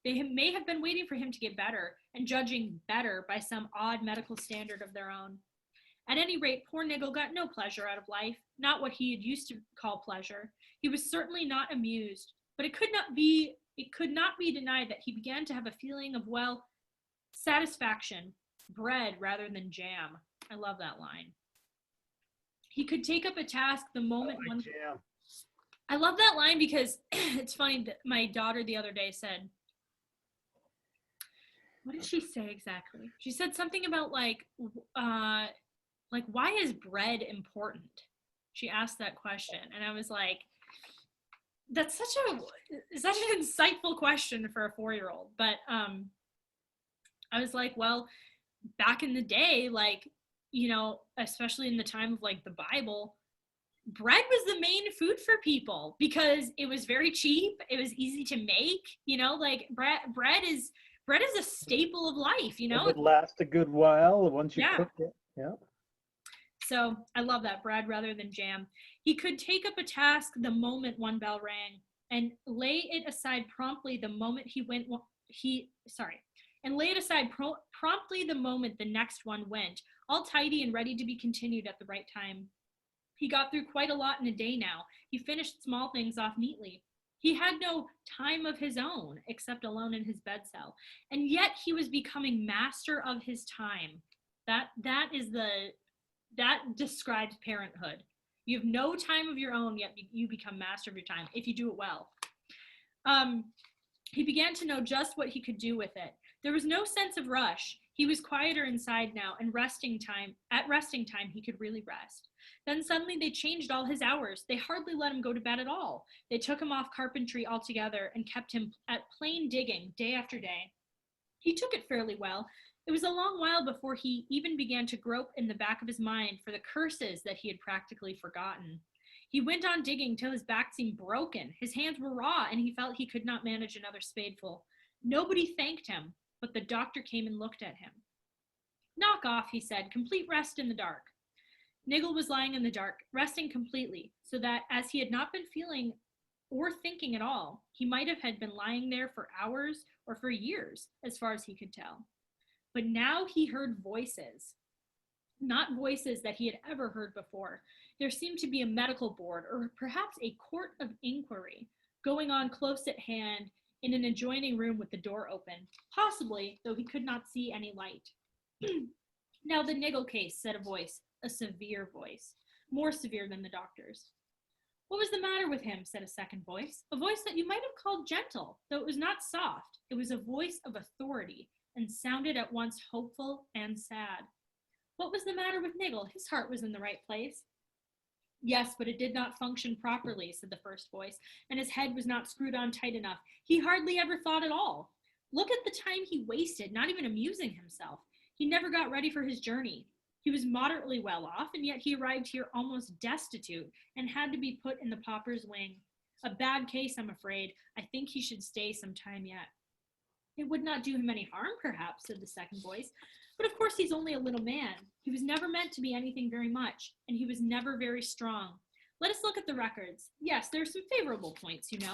They may have been waiting for him to get better and judging better by some odd medical standard of their own. At any rate, poor Niggle got no pleasure out of life, not what he had used to call pleasure. He was certainly not amused, but it could not be denied that he began to have a feeling of, well, satisfaction, bread rather than jam. I love that line. He could take up a task the moment one... Jam. I love that line because it's funny that my daughter the other day said, what did she say exactly? She said something about like, why is bread important? She asked that question, and I was like, that's such an insightful question for a 4-year-old. But I was like, well, back in the day, like, you know, especially in the time of like the Bible, bread was the main food for people because it was very cheap. It was easy to make, you know, like bread is a staple of life, you know. It would last a good while once you cook it. Yeah. So I love that, bread rather than jam. He could take up a task the moment one bell rang and lay it aside promptly the moment promptly the moment the next one went, all tidy and ready to be continued at the right time. He got through quite a lot in a day now. He finished small things off neatly. He had no time of his own except alone in his bed cell. And yet he was becoming master of his time. That describes parenthood. You have no time of your own, yet you become master of your time if you do it well. He began to know just what he could do with it. There was no sense of rush. He was quieter inside now, and at resting time, he could really rest. Then suddenly they changed all his hours. They hardly let him go to bed at all. They took him off carpentry altogether and kept him at plain digging day after day. He took it fairly well. It was a long while before he even began to grope in the back of his mind for the curses that he had practically forgotten. He went on digging till his back seemed broken. His hands were raw, and he felt he could not manage another spadeful. Nobody thanked him, but the doctor came and looked at him. Knock off, he said, complete rest in the dark. Niggle was lying in the dark, resting completely, so that as he had not been feeling or thinking at all, he might have had been lying there for hours or for years, as far as he could tell. But now he heard voices, not voices that he had ever heard before. There seemed to be a medical board, or perhaps a court of inquiry, going on close at hand in an adjoining room with the door open, possibly, though he could not see any light. Now the Niggle case, said a voice, a severe voice, more severe than the doctor's. What was the matter with him, said a second voice, a voice that you might have called gentle, though it was not soft. It was a voice of authority, and sounded at once hopeful and sad. What was the matter with Niggle? His heart was in the right place. Yes, but it did not function properly, said the first voice, and his head was not screwed on tight enough. He hardly ever thought at all. Look at the time he wasted, not even amusing himself. He never got ready for his journey. He was moderately well off, and yet he arrived here almost destitute and had to be put in the pauper's wing. A bad case, I'm afraid. I think he should stay some time yet. It would not do him any harm, perhaps, said the second voice. But of course he's only a little man. He was never meant to be anything very much, and he was never very strong. Let us look at the records. Yes, there are some favorable points, you know.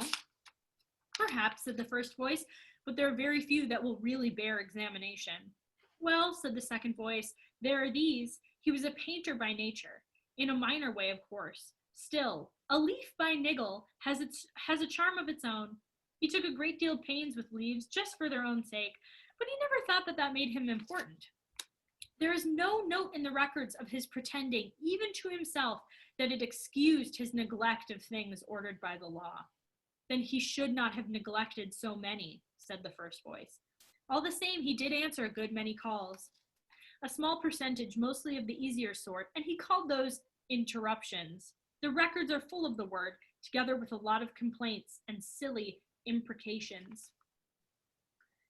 Perhaps, said the first voice, but there are very few that will really bear examination. Well, said the second voice, there are these. He was a painter by nature, in a minor way, of course. Still, a leaf by Niggle has a charm of its own. He took a great deal of pains with leaves, just for their own sake, but he never thought that made him important. There is no note in the records of his pretending, even to himself, that it excused his neglect of things ordered by the law. Then he should not have neglected so many, said the first voice. All the same, he did answer a good many calls. A small percentage, mostly of the easier sort, and he called those interruptions. The records are full of the word, together with a lot of complaints and silly imprecations.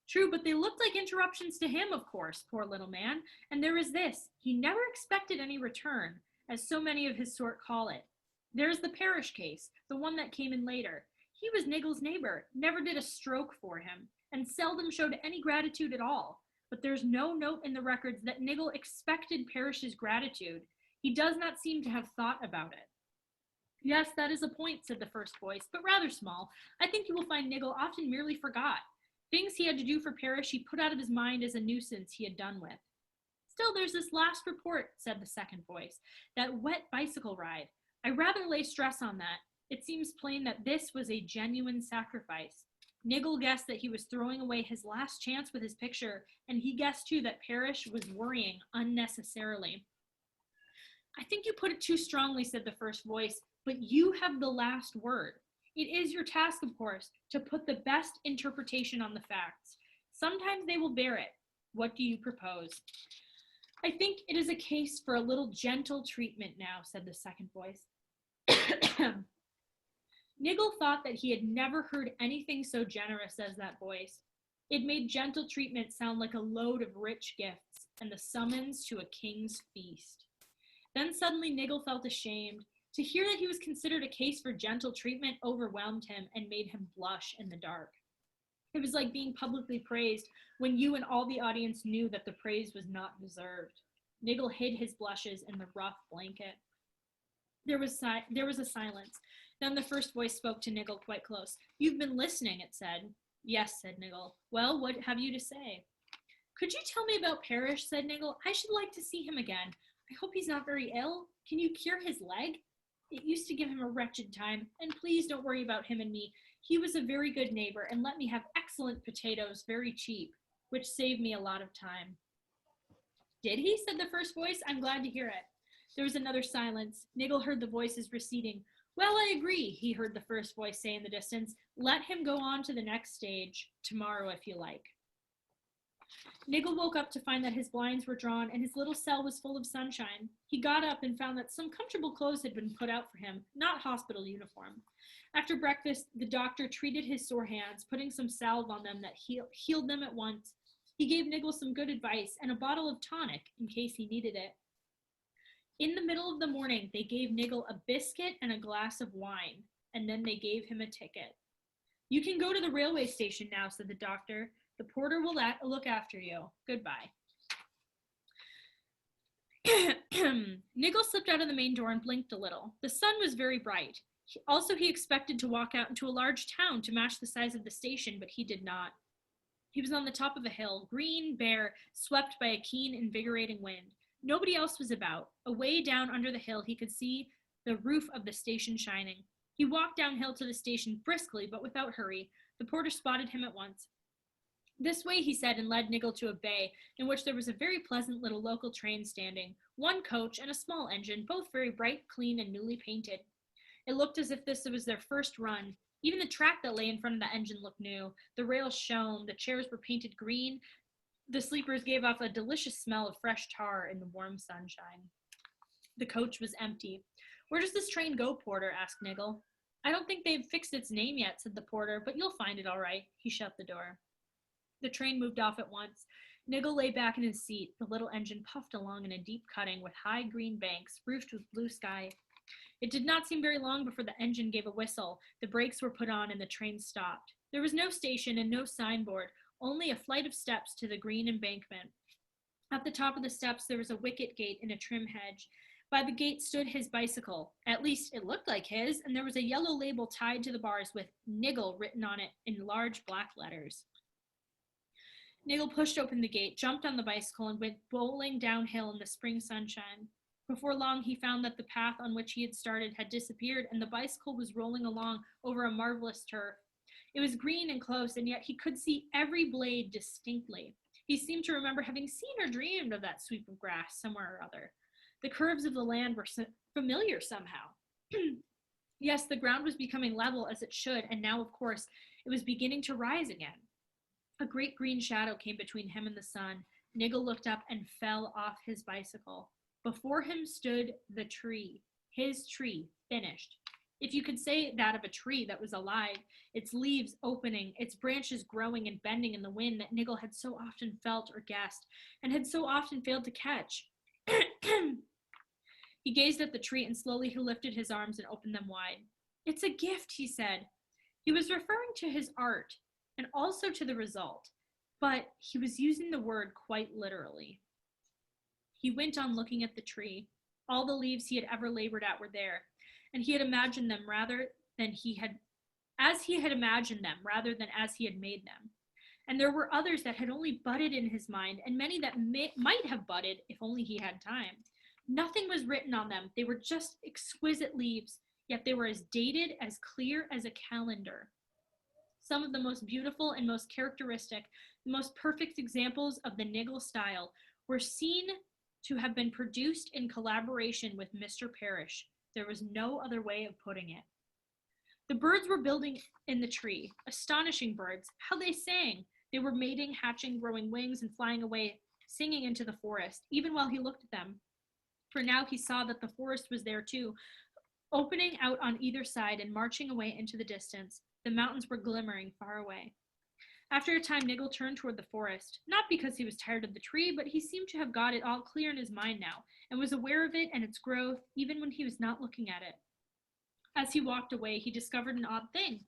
True, but they looked like interruptions to him, of course, poor little man. And there is this, he never expected any return, as so many of his sort call it. There is the parish case, the one that came in later. He was Niggle's neighbor, never did a stroke for him, and seldom showed any gratitude at all. But there's no note in the records that Niggle expected Parish's gratitude. He does not seem to have thought about it. Yes, that is a point, said the first voice, but rather small. I think you will find Niggle often merely forgot. Things he had to do for Parish he put out of his mind as a nuisance he had done with. Still, there's this last report, said the second voice, that wet bicycle ride. I rather lay stress on that. It seems plain that this was a genuine sacrifice. Niggle guessed that he was throwing away his last chance with his picture, and he guessed too that Parish was worrying unnecessarily. I think you put it too strongly, said the first voice, but you have the last word. It is your task, of course, to put the best interpretation on the facts. Sometimes they will bear it. What do you propose? I think it is a case for a little gentle treatment now, said the second voice. Niggle thought that he had never heard anything so generous as that voice. It made gentle treatment sound like a load of rich gifts and the summons to a king's feast. Then suddenly Niggle felt ashamed. To hear that he was considered a case for gentle treatment overwhelmed him and made him blush in the dark. It was like being publicly praised when you and all the audience knew that the praise was not deserved. Niggle hid his blushes in the rough blanket. There was a silence. Then the first voice spoke to Niggle quite close. You've been listening, it said. Yes, said Niggle. Well, what have you to say? Could you tell me about Parish, said Niggle. I should like to see him again. I hope he's not very ill. Can you cure his leg? It used to give him a wretched time, and please don't worry about him and me. He was a very good neighbor and let me have excellent potatoes very cheap, which saved me a lot of time. Did he? Said the first voice. I'm glad to hear it. There was another silence. Niggle heard the voices receding. Well, I agree, he heard the first voice say in the distance. Let him go on to the next stage, tomorrow if you like. Niggle woke up to find that his blinds were drawn and his little cell was full of sunshine. He got up and found that some comfortable clothes had been put out for him, not hospital uniform. After breakfast, the doctor treated his sore hands, putting some salve on them that healed them at once. He gave Niggle some good advice and a bottle of tonic in case he needed it. In the middle of the morning, they gave Niggle a biscuit and a glass of wine, and then they gave him a ticket. You can go to the railway station now, said the doctor. The porter will look after you. Goodbye. Niggle slipped out of the main door and blinked a little. The sun was very bright. He expected to walk out into a large town to match the size of the station, but he did not. He was on the top of a hill, green, bare, swept by a keen, invigorating wind. Nobody else was about. Away down under the hill, he could see the roof of the station shining. He walked downhill to the station briskly, but without hurry. The porter spotted him at once. This way, he said, and led Niggle to a bay, in which there was a very pleasant little local train standing, one coach and a small engine, both very bright, clean, and newly painted. It looked as if this was their first run. Even the track that lay in front of the engine looked new. The rails shone, the chairs were painted green, the sleepers gave off a delicious smell of fresh tar in the warm sunshine. The coach was empty. Where does this train go, porter? Asked Niggle. I don't think they've fixed its name yet, said the porter, but you'll find it all right. He shut the door. The train moved off at once. Niggle lay back in his seat. The little engine puffed along in a deep cutting with high green banks, roofed with blue sky. It did not seem very long before the engine gave a whistle. The brakes were put on and the train stopped. There was no station and no signboard, only a flight of steps to the green embankment. At the top of the steps, there was a wicket gate in a trim hedge. By the gate stood his bicycle. At least it looked like his, and there was a yellow label tied to the bars with Niggle written on it in large black letters. Niggle pushed open the gate, jumped on the bicycle, and went bowling downhill in the spring sunshine. Before long, he found that the path on which he had started had disappeared, and the bicycle was rolling along over a marvelous turf. It was green and close, and yet he could see every blade distinctly. He seemed to remember having seen or dreamed of that sweep of grass somewhere or other. The curves of the land were familiar somehow. Yes, the ground was becoming level as it should, and now, of course, it was beginning to rise again. A great green shadow came between him and the sun. Niggle looked up and fell off his bicycle. Before him stood the tree, his tree, finished. If you could say that of a tree that was alive, its leaves opening, its branches growing and bending in the wind that Niggle had so often felt or guessed, and had so often failed to catch. He gazed at the tree, and slowly he lifted his arms and opened them wide. It's a gift, he said. He was referring to his art, and also to the result, but he was using the word quite literally. He went on looking at the tree. All the leaves he had ever labored at were there, and he had imagined them as he had imagined them rather than as he had made them. And there were others that had only budded in his mind, and many that might have budded if only he had time. Nothing was written on them. They were just exquisite leaves, yet they were as dated, as clear as a calendar. Some of the most beautiful and most characteristic, the most perfect examples of the Niggle style were seen to have been produced in collaboration with Mr. Parrish. There was no other way of putting it. The birds were building in the tree, astonishing birds. How they sang! They were mating, hatching, growing wings, and flying away, singing into the forest, even while he looked at them. For now he saw that the forest was there too, opening out on either side and marching away into the distance. The mountains were glimmering far away. After a time, Niggle turned toward the forest, not because he was tired of the tree, but he seemed to have got it all clear in his mind now, and was aware of it and its growth, even when he was not looking at it. As he walked away, he discovered an odd thing.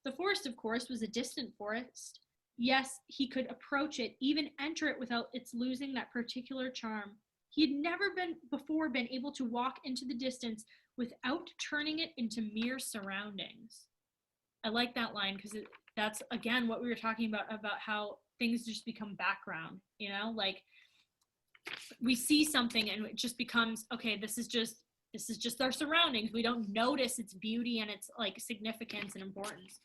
The forest, of course, was a distant forest. Yes, he could approach it, even enter it without its losing that particular charm. He had never before been able to walk into the distance without turning it into mere surroundings. I like that line because that's, again, what we were talking about how things just become background, you know? Like, we see something and it just becomes, okay, this is just our surroundings. We don't notice its beauty and its, like, significance and importance.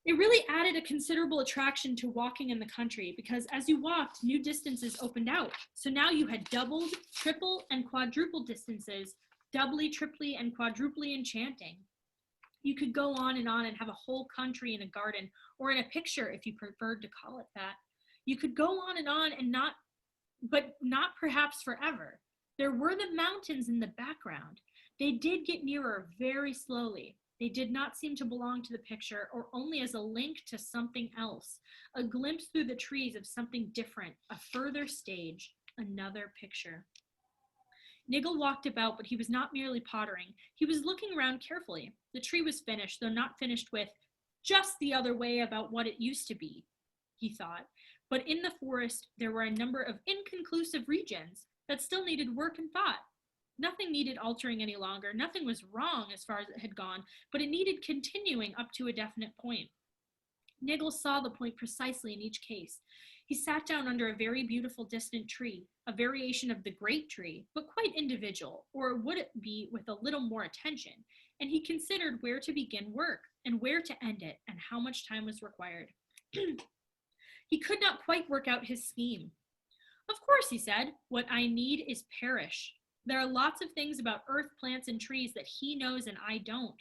It really added a considerable attraction to walking in the country because as you walked, new distances opened out. So now you had doubled, triple, and quadruple distances, doubly, triply, and quadruply enchanting. You could go on and have a whole country in a garden, or in a picture if you preferred to call it that. You could go on and not perhaps forever. There were the mountains in the background. They did get nearer very slowly. They did not seem to belong to the picture, or only as a link to something else, a glimpse through the trees of something different, a further stage, another picture. Niggle walked about, but he was not merely pottering. He was looking around carefully. The tree was finished, though not finished with just the other way about what it used to be, he thought. But in the forest, there were a number of inconclusive regions that still needed work and thought. Nothing needed altering any longer. Nothing was wrong as far as it had gone, but it needed continuing up to a definite point. Niggle saw the point precisely in each case. He sat down under a very beautiful distant tree, a variation of the great tree, but quite individual, or would it be with a little more attention, and he considered where to begin work, and where to end it, and how much time was required. He could not quite work out his scheme. Of course, he said, what I need is Parrish. There are lots of things about earth, plants, and trees that he knows and I don't.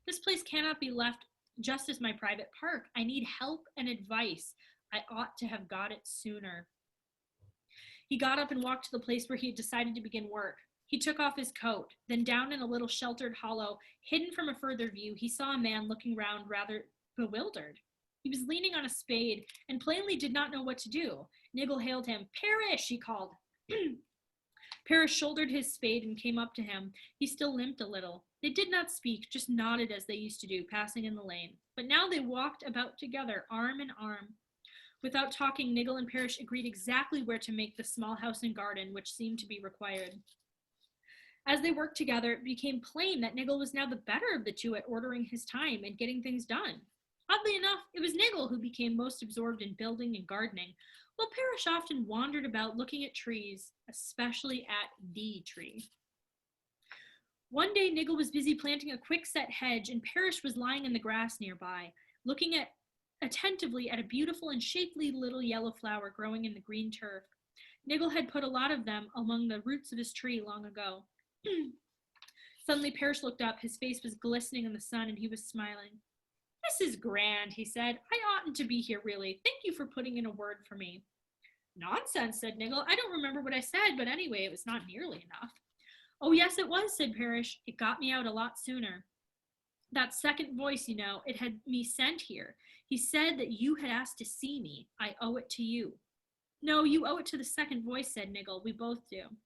This place cannot be left just as my private park. I need help and advice. I ought to have got it sooner. He got up and walked to the place where he had decided to begin work. He took off his coat. Then down in a little sheltered hollow, hidden from a further view, he saw a man looking round rather bewildered. He was leaning on a spade and plainly did not know what to do. Niggle hailed him. "Parrish," he called. Parrish shouldered his spade and came up to him. He still limped a little. They did not speak, just nodded as they used to do, passing in the lane. But now they walked about together, arm in arm. Without talking, Niggle and Parrish agreed exactly where to make the small house and garden, which seemed to be required. As they worked together, it became plain that Niggle was now the better of the two at ordering his time and getting things done. Oddly enough, it was Niggle who became most absorbed in building and gardening, while Parrish often wandered about looking at trees, especially at the tree. One day, Niggle was busy planting a quickset hedge, and Parrish was lying in the grass nearby, looking attentively at a beautiful and shapely little yellow flower growing in the green turf. Niggle had put a lot of them among the roots of his tree long ago. Suddenly, Parrish looked up. His face was glistening in the sun, and he was smiling. "This is grand," he said. "I oughtn't to be here, really. Thank you for putting in a word for me." "Nonsense," said Niggle. "I don't remember what I said, but anyway, it was not nearly enough." "Oh, yes, it was," said Parrish. "It got me out a lot sooner. That second voice, you know, it had me sent here. He said that you had asked to see me. I owe it to you." "No, you owe it to the second voice," said Niggle. "We both do."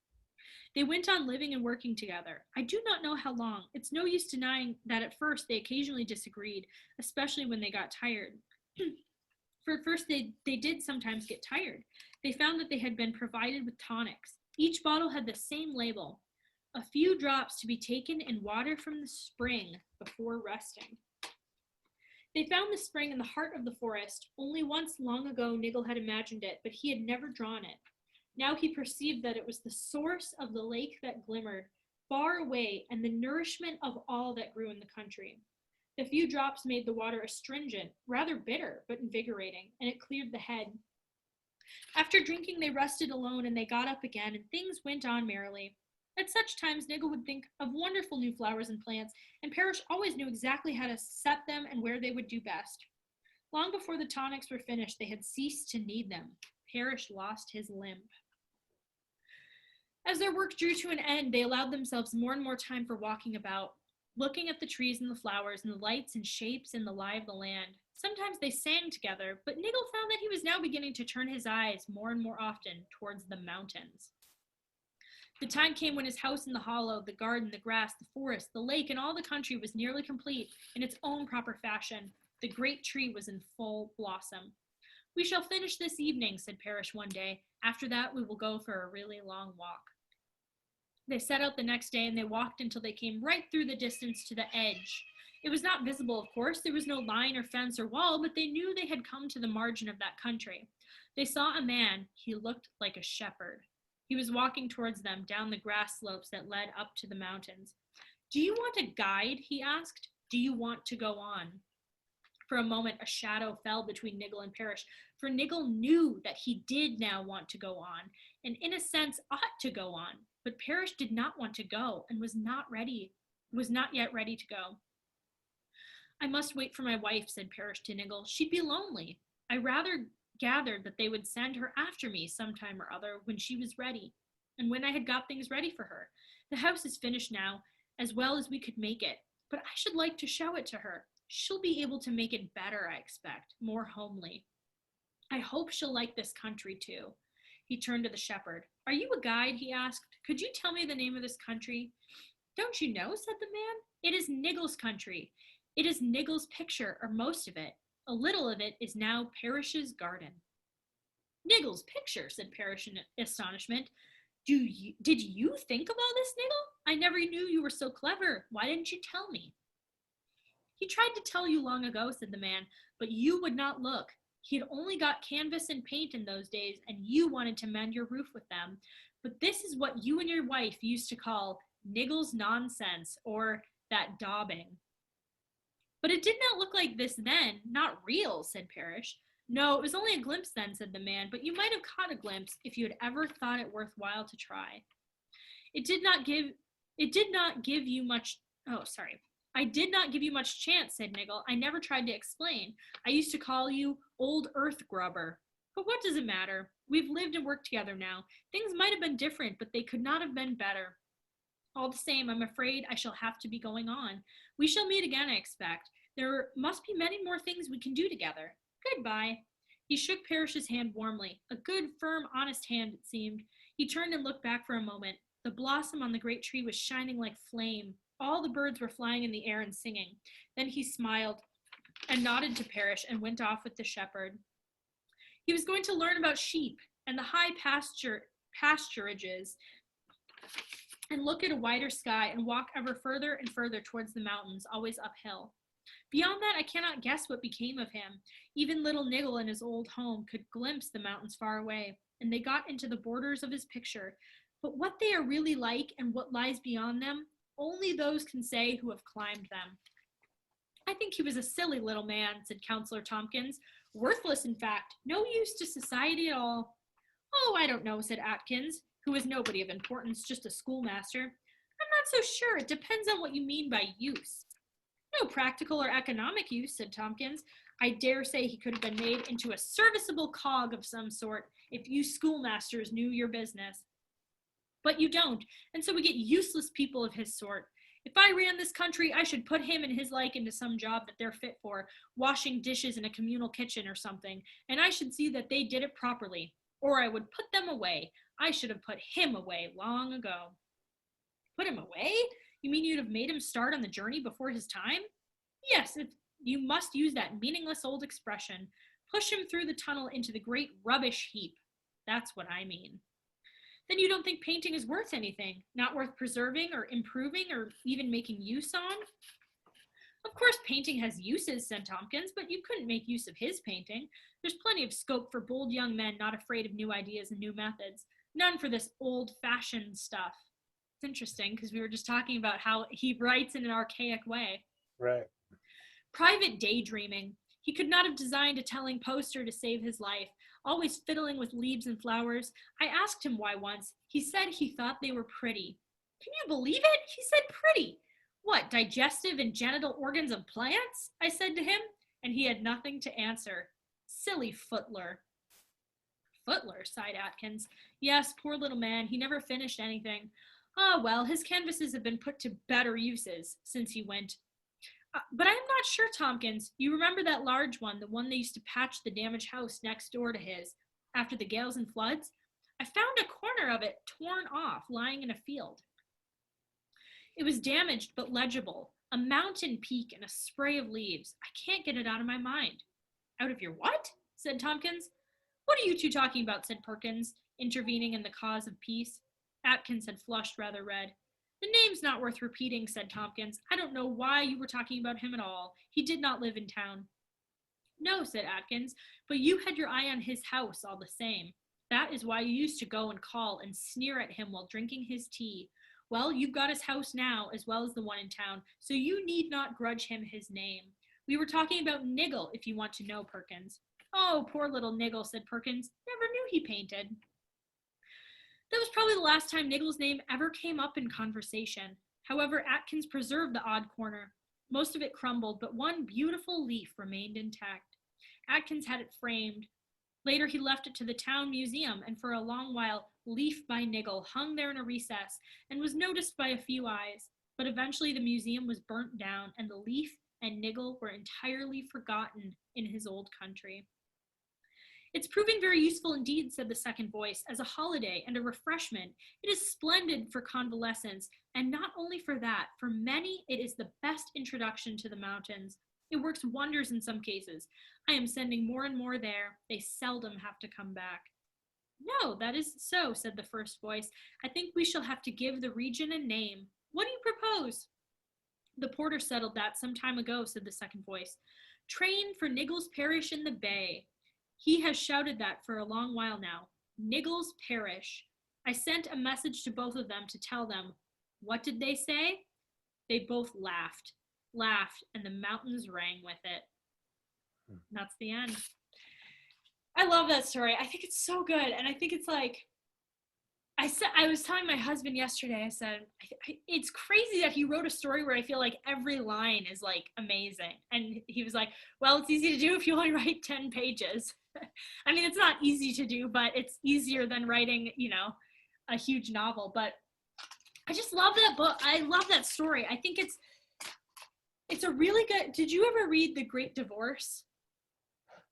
They went on living and working together. I do not know how long. It's no use denying that at first they occasionally disagreed, especially when they got tired. For at first they did sometimes get tired. They found that they had been provided with tonics. Each bottle had the same label: a few drops to be taken in water from the spring before resting. They found the spring in the heart of the forest. Only once long ago Niggle had imagined it, but he had never drawn it. Now he perceived that it was the source of the lake that glimmered, far away, and the nourishment of all that grew in the country. The few drops made the water astringent, rather bitter, but invigorating, and it cleared the head. After drinking, they rested alone, and they got up again, and things went on merrily. At such times, Niggle would think of wonderful new flowers and plants, and Parrish always knew exactly how to set them and where they would do best. Long before the tonics were finished, they had ceased to need them. Parrish lost his limp. As their work drew to an end, they allowed themselves more and more time for walking about, looking at the trees and the flowers and the lights and shapes and the lie of the land. Sometimes they sang together, but Niggle found that he was now beginning to turn his eyes more and more often towards the mountains. The time came when his house in the hollow, the garden, the grass, the forest, the lake, and all the country was nearly complete in its own proper fashion. The great tree was in full blossom. "We shall finish this evening," said Parrish one day. "After that, we will go for a really long walk." They set out the next day, and they walked until they came right through the distance to the edge. It was not visible, of course. There was no line or fence or wall, but they knew they had come to the margin of that country. They saw a man. He looked like a shepherd. He was walking towards them down the grass slopes that led up to the mountains. "Do you want a guide?" he asked. "Do you want to go on?" For a moment, a shadow fell between Niggle and Parrish, for Niggle knew that he did now want to go on, and in a sense ought to go on, but Parrish did not want to go, and was not yet ready to go. "I must wait for my wife," said Parrish to Niggle. "She'd be lonely. I rather gathered that they would send her after me sometime or other when she was ready, and when I had got things ready for her. The house is finished now, as well as we could make it, but I should like to show it to her. She'll be able to make it better, I expect, more homely. I hope she'll like this country, too." He turned to the shepherd. "Are you a guide?" he asked. "Could you tell me the name of this country?" "Don't you know?" said the man. "It is Niggle's country. It is Niggle's picture, or most of it. A little of it is now Parrish's garden." "Niggle's picture," said Parrish in astonishment. Did you think of all this, Niggle? I never knew you were so clever. Why didn't you tell me?" "He tried to tell you long ago," said the man, "but you would not look. He had only got canvas and paint in those days, and you wanted to mend your roof with them. But this is what you and your wife used to call Niggle's nonsense, or that daubing." "But it did not look like this then, not real," said Parrish. "No, it was only a glimpse then," said the man, "but you might have caught a glimpse if you had ever thought it worthwhile to try." I did not give you much chance," said Niggle. "I never tried to explain. I used to call you Old Earth Grubber. But what does it matter? We've lived and worked together now. Things might have been different, but they could not have been better. All the same, I'm afraid I shall have to be going on. We shall meet again, I expect. There must be many more things we can do together. Goodbye. He shook Parrish's hand warmly. A good, firm, honest hand, it seemed. He turned and looked back for a moment. The blossom on the great tree was shining like flame. All the birds were flying in the air and singing. Then he smiled and nodded to Parrish and went off with the shepherd. He was going to learn about sheep and the high pasturages and look at a wider sky and walk ever further and further towards the mountains, always uphill. Beyond that, I cannot guess what became of him. Even little Niggle in his old home could glimpse the mountains far away, and they got into the borders of his picture. But what they are really like and what lies beyond them, only those can say who have climbed them. I think he was a silly little man, said Counselor Tompkins. Worthless, in fact. No use to society at all. Oh, I don't know, said Atkins, who was nobody of importance, just a schoolmaster. I'm not so sure. It depends on what you mean by use. No practical or economic use, said Tompkins. I dare say he could have been made into a serviceable cog of some sort if you schoolmasters knew your business. But you don't, and so we get useless people of his sort. If I ran this country, I should put him and his like into some job that they're fit for, washing dishes in a communal kitchen or something, and I should see that they did it properly. Or I would put them away. I should have put him away long ago. Put him away? You mean you'd have made him start on the journey before his time? Yes, you must use that meaningless old expression. Push him through the tunnel into the great rubbish heap. That's what I mean. Then you don't think painting is worth anything? Not worth preserving or improving or even making use on? Of course painting has uses, said Tompkins, but you couldn't make use of his painting. There's plenty of scope for bold young men not afraid of new ideas and new methods. None for this old-fashioned stuff. It's interesting because we were just talking about how he writes in an archaic way. Right. Private daydreaming. He could not have designed a telling poster to save his life, always fiddling with leaves and flowers. I asked him why once. He said he thought they were pretty. Can you believe it? He said pretty. What, digestive and genital organs of plants? I said to him, and he had nothing to answer. Silly footler. Footler, sighed Atkins. Yes, poor little man, he never finished anything. Ah, well, his canvases have been put to better uses since he went. But I'm not sure, Tompkins. You remember that large one, the one they used to patch the damaged house next door to his, after the gales and floods? I found a corner of it torn off, lying in a field. It was damaged but legible, a mountain peak and a spray of leaves. I can't get it out of my mind. Out of your what? Said Tompkins. What are you two talking about? Said Perkins, intervening in the cause of peace. Atkins had flushed rather red. The name's not worth repeating, said Tompkins. I don't know why you were talking about him at all. He did not live in town. No, said Atkins, but you had your eye on his house all the same. That is why you used to go and call and sneer at him while drinking his tea. Well, you've got his house now, as well as the one in town, so you need not grudge him his name. We were talking about Niggle, if you want to know, Perkins. Oh, poor little Niggle, said Perkins. Never knew he painted. That was probably the last time Niggle's name ever came up in conversation. However, Atkins preserved the odd corner. Most of it crumbled, but one beautiful leaf remained intact. Atkins had it framed. Later, he left it to the town museum, and for a long while, Leaf by Niggle hung there in a recess and was noticed by a few eyes. But eventually, the museum was burnt down, and the leaf and Niggle were entirely forgotten in his old country. It's proving very useful indeed, said the second voice, as a holiday and a refreshment. It is splendid for convalescents, and not only for that, for many it is the best introduction to the mountains. It works wonders in some cases. I am sending more and more there. They seldom have to come back. No, that is so, said the first voice. I think we shall have to give the region a name. What do you propose? The porter settled that some time ago, said the second voice. Train for Niggle's Parish in the Bay. He has shouted that for a long while now. Niggle's Parish. I sent a message to both of them to tell them. What did they say? They both laughed, and the mountains rang with it. And that's the end. I love that story. I think it's so good. And I think it's like, I was telling my husband yesterday, I said, it's crazy that he wrote a story where I feel like every line is like amazing. And he was like, well, it's easy to do if you only write 10 pages. I mean, it's not easy to do, but it's easier than writing, a huge novel. But I just love that book. I love that story. I think it's a really good. Did you ever read The Great Divorce?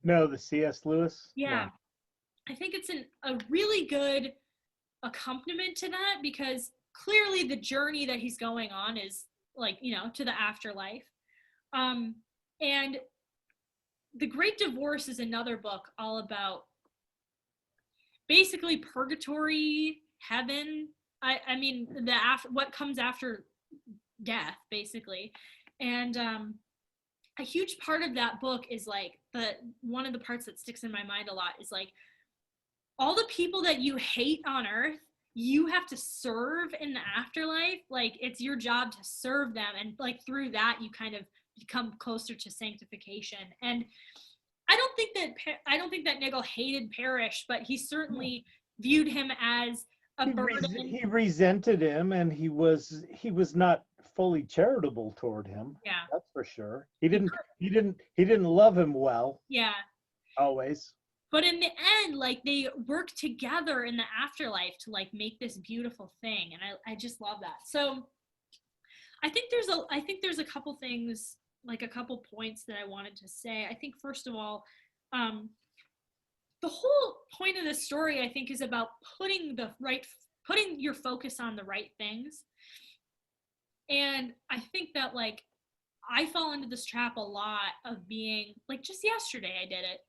No, the C.S. Lewis? Yeah. No. I think it's a really good accompaniment to that, because clearly the journey that he's going on is like, to the afterlife. And The Great Divorce is another book all about basically purgatory, heaven. I mean, what comes after death, basically. And a huge part of that book is like one of the parts that sticks in my mind a lot is like all the people that you hate on earth, you have to serve in the afterlife. Like, it's your job to serve them, and like through that you kind of become closer to sanctification. And I don't think that Niggle hated Parrish, but he certainly viewed him as a burden. He resented him, and he was not fully charitable toward him. Yeah, that's for sure. He didn't love him well. Yeah, always. but in the end, like, they work together in the afterlife to like make this beautiful thing, and I just love that. So I think there's a couple things, like a couple points that I wanted to say. I think first of all, the whole point of this story, I think, is about putting your focus on the right things. And I think that, like, I fall into this trap a lot of being, like, just yesterday I did it,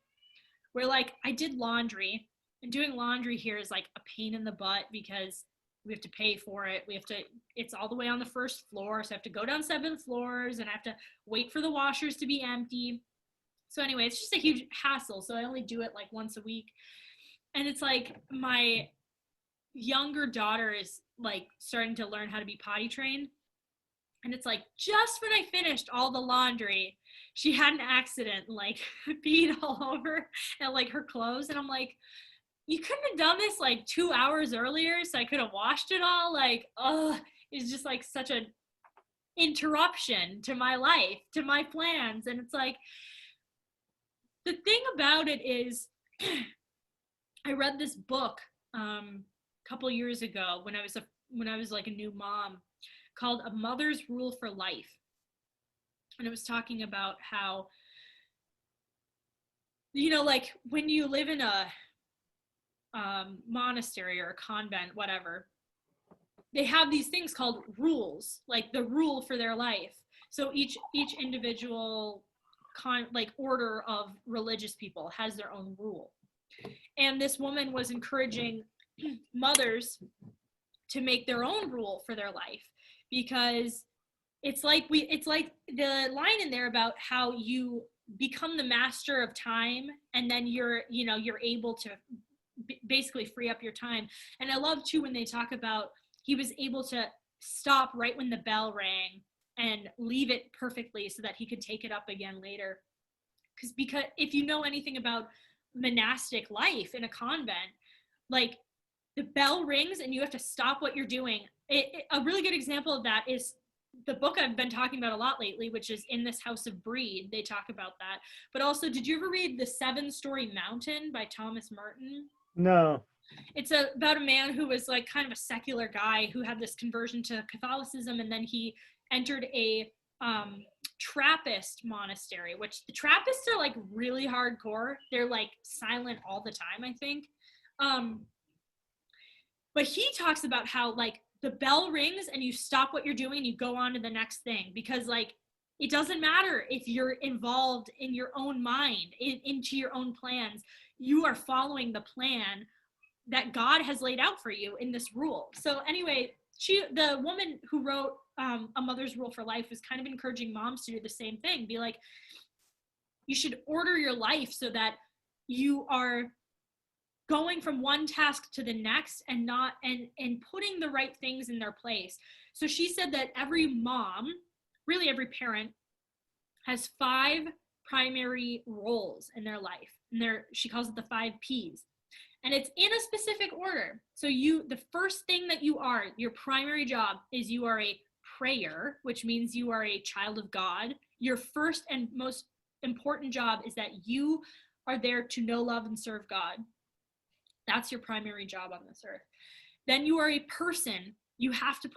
where, like, I did laundry, and doing laundry here is, like, a pain in the butt because we have to pay for it. It's all the way on the first floor, so I have to go down 7 floors, and I have to wait for the washers to be empty. So anyway, it's just a huge hassle, so I only do it, like, once a week. And it's, like, my younger daughter is, like, starting to learn how to be potty trained. And it's like, just when I finished all the laundry, she had an accident and, like, peed all over and, like, her clothes. And I'm like, you couldn't have done this, like, 2 hours earlier so I could have washed it all? Like, it's just, like, such an interruption to my life, to my plans. And it's like, the thing about it is, I read this book a couple years ago when I was like a new mom, called A Mother's Rule for Life. And it was talking about how, like, when you live in a monastery or a convent, whatever, they have these things called rules, like the rule for their life. So each individual order of religious people has their own rule. And this woman was encouraging mothers to make their own rule for their life, because it's like the line in there about how you become the master of time, and then you're able to basically free up your time. And I love too when they talk about he was able to stop right when the bell rang and leave it perfectly so that he could take it up again later. Because if you know anything about monastic life in a convent, like, the bell rings and you have to stop what you're doing. A really good example of that is the book I've been talking about a lot lately, which is In This House of Breed. They talk about that. But also, did you ever read The 7-Story Mountain by Thomas Merton? No. It's about a man who was, like, kind of a secular guy who had this conversion to Catholicism, and then he entered a Trappist monastery, which the Trappists are, like, really hardcore. They're, like, silent all the time, I think. But he talks about how, like, the bell rings and you stop what you're doing and you go on to the next thing, because, like, it doesn't matter if you're involved in your own mind, into your own plans. You are following the plan that God has laid out for you in this rule. So anyway, the woman who wrote A Mother's Rule for Life was kind of encouraging moms to do the same thing. Be like, you should order your life so that you are going from one task to the next and not and putting the right things in their place. So she said that every mom, really every parent, has 5 primary roles in their life. And she calls it the 5 P's. And it's in a specific order. So the first thing that you are, your primary job is you are a prayer, which means you are a child of God. Your first and most important job is that you are there to know, love, and serve God. That's your primary job on this earth. Then you are a person, You have to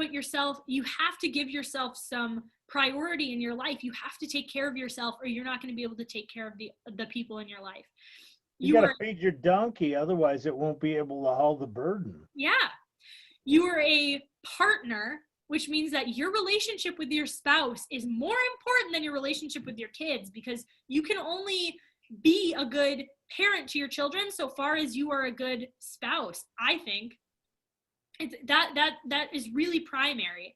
you have to give yourself some priority in your life. You have to take care of yourself, or you're not going to be able to take care of the people in your life. You got to feed your donkey, otherwise it won't be able to haul the burden. Yeah. You are a partner, which means that your relationship with your spouse is more important than your relationship with your kids, because you can only be a good parent to your children so far as you are a good spouse. I think it's that is really primary.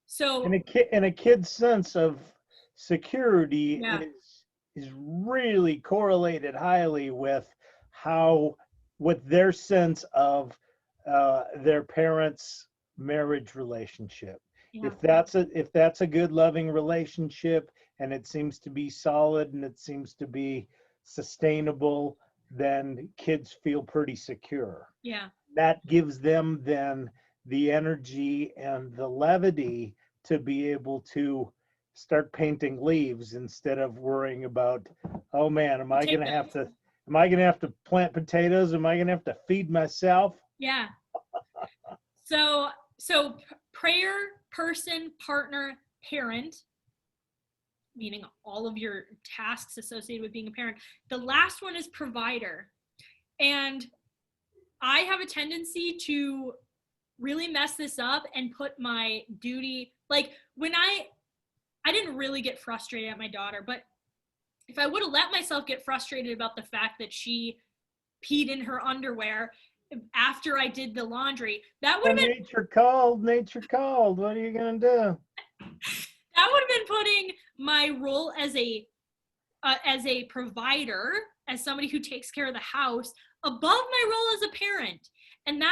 So in a kid's sense of security, yeah. is really correlated highly with their sense of their parents' marriage relationship. Yeah. If that's a good, loving relationship, and it seems to be solid and it seems to be sustainable, then kids feel pretty secure. Yeah. That gives them then the energy and the levity to be able to start painting leaves instead of worrying about, oh man, am I going to have to plant potatoes? Am I going to have to feed myself? Yeah. So prayer, person, partner, parent, meaning all of your tasks associated with being a parent. The last one is provider. And I have a tendency to really mess this up and put my duty, like when I didn't really get frustrated at my daughter, but if I would have let myself get frustrated about the fact that she peed in her underwear after I did the laundry, that would have been nature called. What are you gonna do? That would have been putting my role as a provider, as somebody who takes care of the house, above my role as a parent. And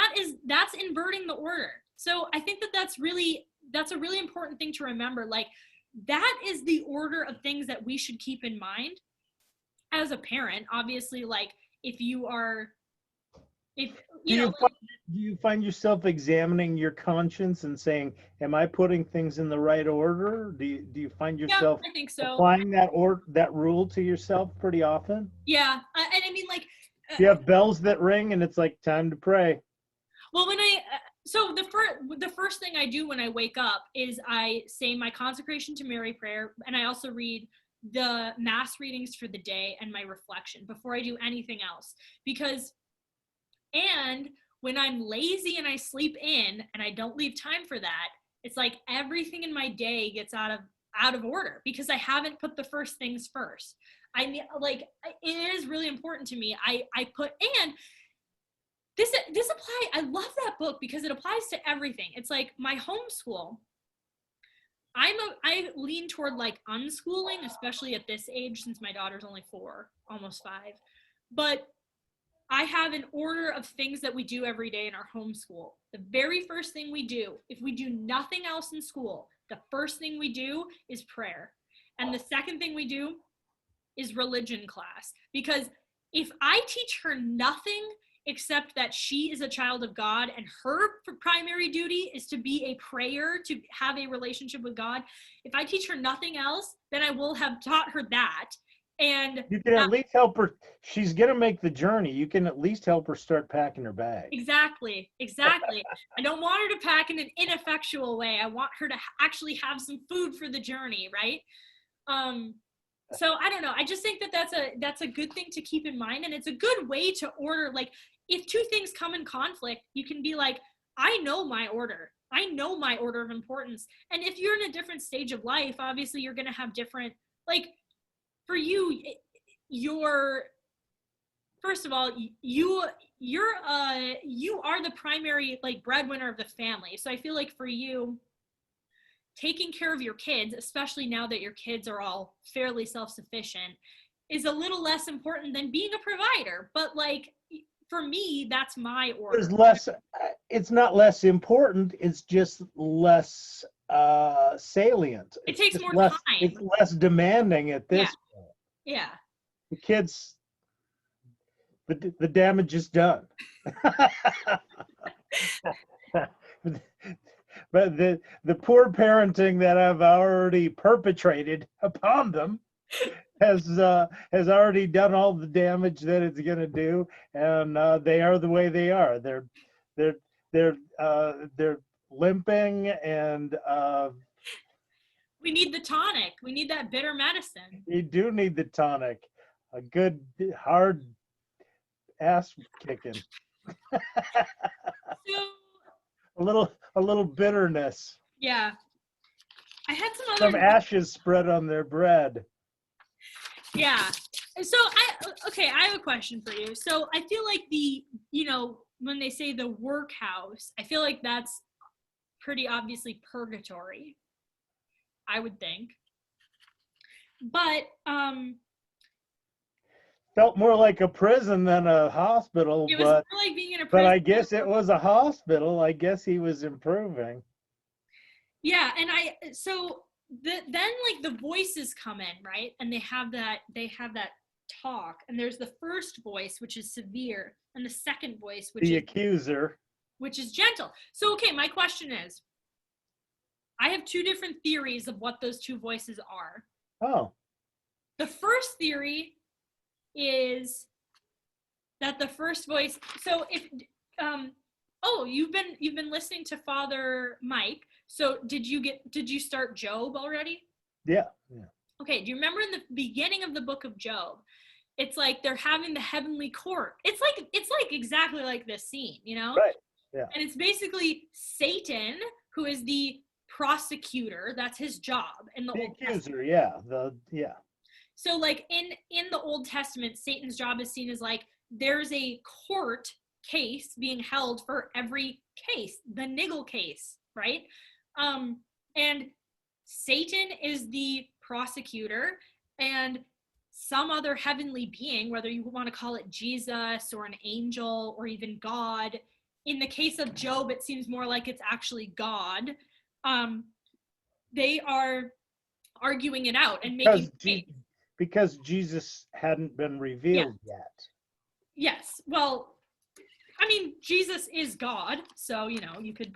that's inverting the order. So I think that's a really important thing to remember. Like, that is the order of things that we should keep in mind as a parent. Obviously, like, do you find yourself examining your conscience and saying, am I putting things in the right order? Do you find yourself I think so. applying that rule to yourself pretty often? Yeah. And I mean, like, you have bells that ring and it's like time to pray. Well, so the first thing I do when I wake up is I say my consecration to Mary prayer, and I also read the mass readings for the day and my reflection before I do anything else. And when I'm lazy and I sleep in and I don't leave time for that, it's like everything in my day gets out of order because I haven't put the first things first. I mean, like, it is really important to me. I put, and this applies, I love that book because it applies to everything. It's like my homeschool. I lean toward like unschooling, especially at this age, since my daughter's only 4, almost 5. But I have an order of things that we do every day in our homeschool. The very first thing we do, if we do nothing else in school, the first thing we do is prayer. And the second thing we do is religion class. Because if I teach her nothing except that she is a child of God and her primary duty is to be a prayer, to have a relationship with God, if I teach her nothing else, then I will have taught her that. And you can at least help her. She's going to make the journey. You can at least help her start packing her bag. Exactly. I don't want her to pack in an ineffectual way. I want her to actually have some food for the journey, right? So I don't know. I just think that that's a good thing to keep in mind. And it's a good way to order. Like, if two things come in conflict, you can be like, I know my order. I know my order of importance. And if you're in a different stage of life, obviously you're going to have different, like, for you, first of all, you are the primary, like, breadwinner of the family. So I feel like for you, taking care of your kids, especially now that your kids are all fairly self-sufficient, is a little less important than being a provider. But, like, for me, that's my order. It's not less important, it's just less salient. It takes more time. It's less demanding at this point. Yeah. The kids, the damage is done. But the poor parenting that I've already perpetrated upon them has already done all the damage that it's going to do, and they are the way they are. they're limping, and We need the tonic. We need that bitter medicine. you do need the tonic, a good hard ass kicking, So a little bitterness, yeah, I had some some other. ashes spread on their bread. Yeah. So I have a question for you. So I feel like when they say the workhouse, I feel like that's pretty obviously purgatory, I would think. But Felt more like a prison than a hospital, it was but more like being in a but prison. I guess it was a hospital. I guess he was improving. Yeah, and then like the voices come in, right? And they have that talk, and there's the first voice, which is severe, and the second voice, The accuser, which is gentle. So okay, my question is, I have two different theories of what those two voices are. oh, The first theory is that the first voice, so if you've been listening to Father Mike, so did you start Job already? yeah. Okay, do you remember in the beginning of the book of Job, it's like they're having the heavenly court. It's like exactly like this scene, Right, yeah. And it's basically Satan, who is the prosecutor. That's his job in the The Old accuser, Testament. yeah. So like in the Old Testament, Satan's job is seen as like there's a court case being held for every case, the Niggle case, right? And Satan is the prosecutor, and some other heavenly being, whether you want to call it Jesus or an angel or even God. In the case of Job, it seems more like it's actually God. They are arguing it out and making because Jesus hadn't been revealed yet. Yes. Well, I mean, Jesus is God, so you could.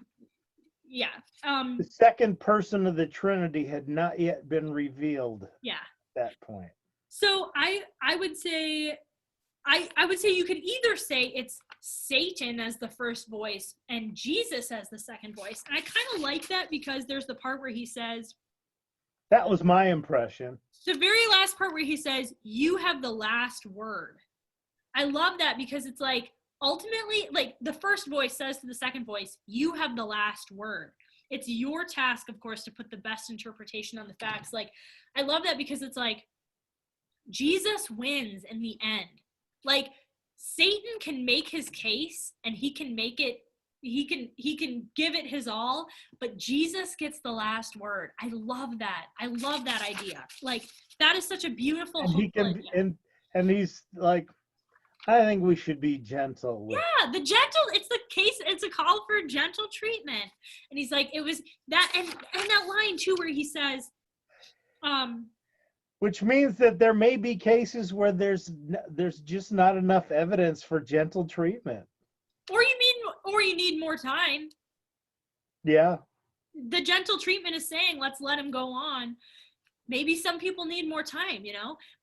Yeah. The second person of the Trinity had not yet been revealed. Yeah. At that point. So I would say you could either say it's Satan as the first voice and Jesus as the second voice. And I kind of like that because there's the part where he says, that was my impression. The very last part where he says, you have the last word. I love that because it's like, ultimately, like the first voice says to the second voice, you have the last word. It's your task, of course, to put the best interpretation on the facts. Like, I love that because it's like, Jesus wins in the end. Like, Satan can make his case and he can make it, he can give it his all, but Jesus gets the last word. I love that. I love that idea. Like, that is such a beautiful idea. And he's like, I think we should be gentle. Yeah, the gentle, it's the case, it's a call for gentle treatment. And he's like, it was that, and that line too, where he says, which means that there may be cases where there's just not enough evidence for gentle treatment. Or you need more time. Yeah. The gentle treatment is saying, let's let him go on. Maybe some people need more time,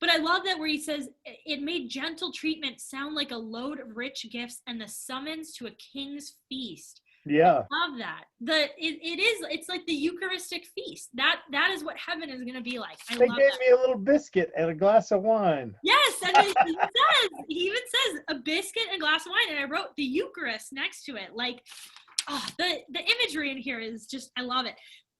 But I love that where he says, it made gentle treatment sound like a load of rich gifts and the summons to a king's feast. Yeah. I love that. It's like the Eucharistic feast. That is what heaven is going to be like. They gave me a little biscuit and a glass of wine. Yes, and he even says a biscuit and a glass of wine, and I wrote the Eucharist next to it. Like, the imagery in here is just, I love it.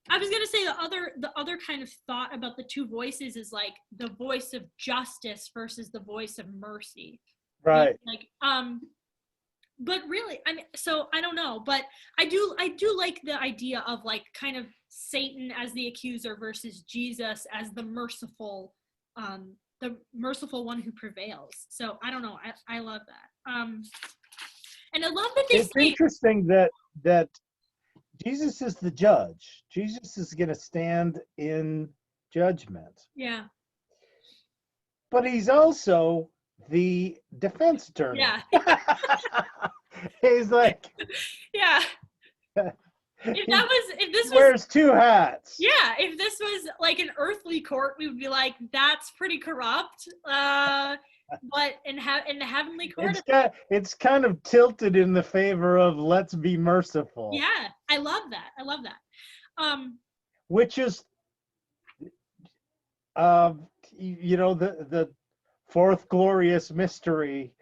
I was gonna say the other kind of thought about the two voices is like the voice of justice versus the voice of mercy. Right. Like, but really, I mean, so I don't know, but I do like the idea of like kind of Satan as the accuser versus Jesus as the merciful one who prevails. So I don't know. I love that. And I love that it's interesting that Jesus is the judge. Jesus is going to stand in judgment. Yeah. But he's also the defense attorney. Yeah. He's like, yeah. If this wears two hats. Yeah, if this was like an earthly court, we would be like, that's pretty corrupt. but in the heavenly court. It's kind of tilted in the favor of let's be merciful. Yeah, I love that. Which is, the fourth glorious mystery.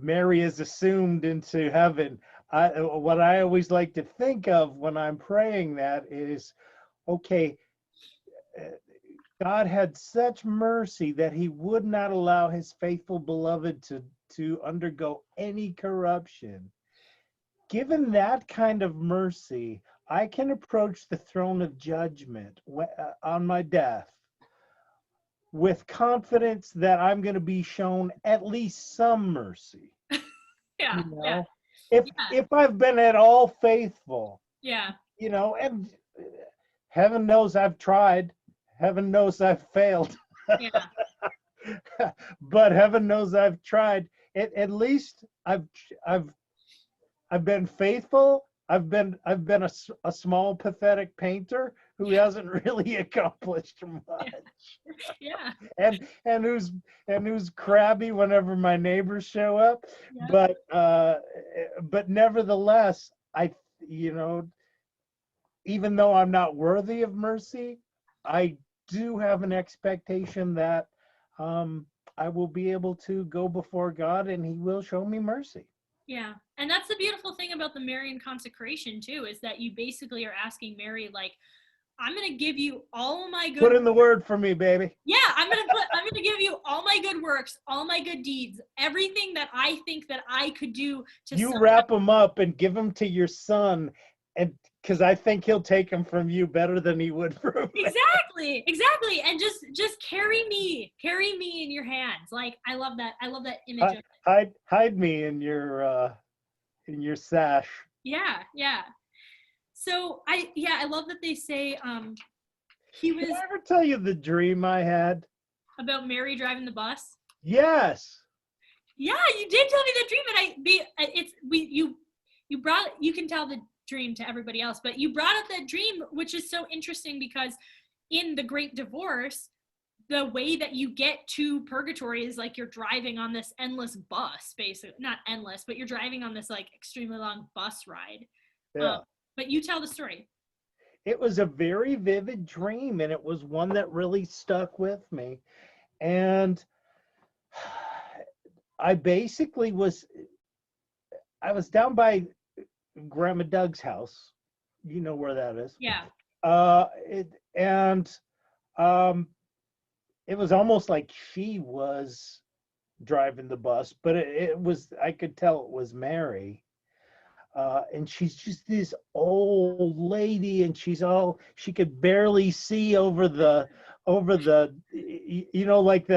Mary is assumed into heaven. What I always like to think of when I'm praying that is, okay, God had such mercy that he would not allow his faithful beloved to undergo any corruption. Given that kind of mercy, I can approach the throne of judgment on my death with confidence that I'm going to be shown at least some mercy. Yeah, yeah. If I've been at all faithful, yeah, and heaven knows I've tried, heaven knows I've failed. yeah. But heaven knows I've tried. At least I've been faithful. I've been a small pathetic painter who hasn't really accomplished much. Yeah. And who's crabby whenever my neighbors show up. Yeah. But nevertheless, even though I'm not worthy of mercy, I do have an expectation that I will be able to go before God and he will show me mercy. Yeah. And that's the beautiful thing about the Marian Consecration too, is that you basically are asking Mary, like, I'm going to give you all my good Put in the word for me, baby. Yeah, I'm going to give you all my good works, all my good deeds, everything that I think that I could do to You wrap them up and give them to your son, and because I think he'll take them from you better than he would from me. Exactly. And just carry me in your hands. Like, I love that image. Hide me in your sash. Yeah. So I love that they say he was. Did I ever tell you the dream I had about Mary driving the bus? Yes. Yeah, you did tell me the dream, and you can tell the dream to everybody else, but you brought up that dream, which is so interesting because in the Great Divorce, the way that you get to purgatory is like you're driving on this endless bus, basically. Not endless, but you're driving on this like extremely long bus ride. Yeah. But you tell the story. It was a very vivid dream, and it was one that really stuck with me. And I was down by Grandma Doug's house. You know where that is. Yeah. It was almost like she was driving the bus, but I could tell it was Mary. And she's just this old lady, and she could barely see over the like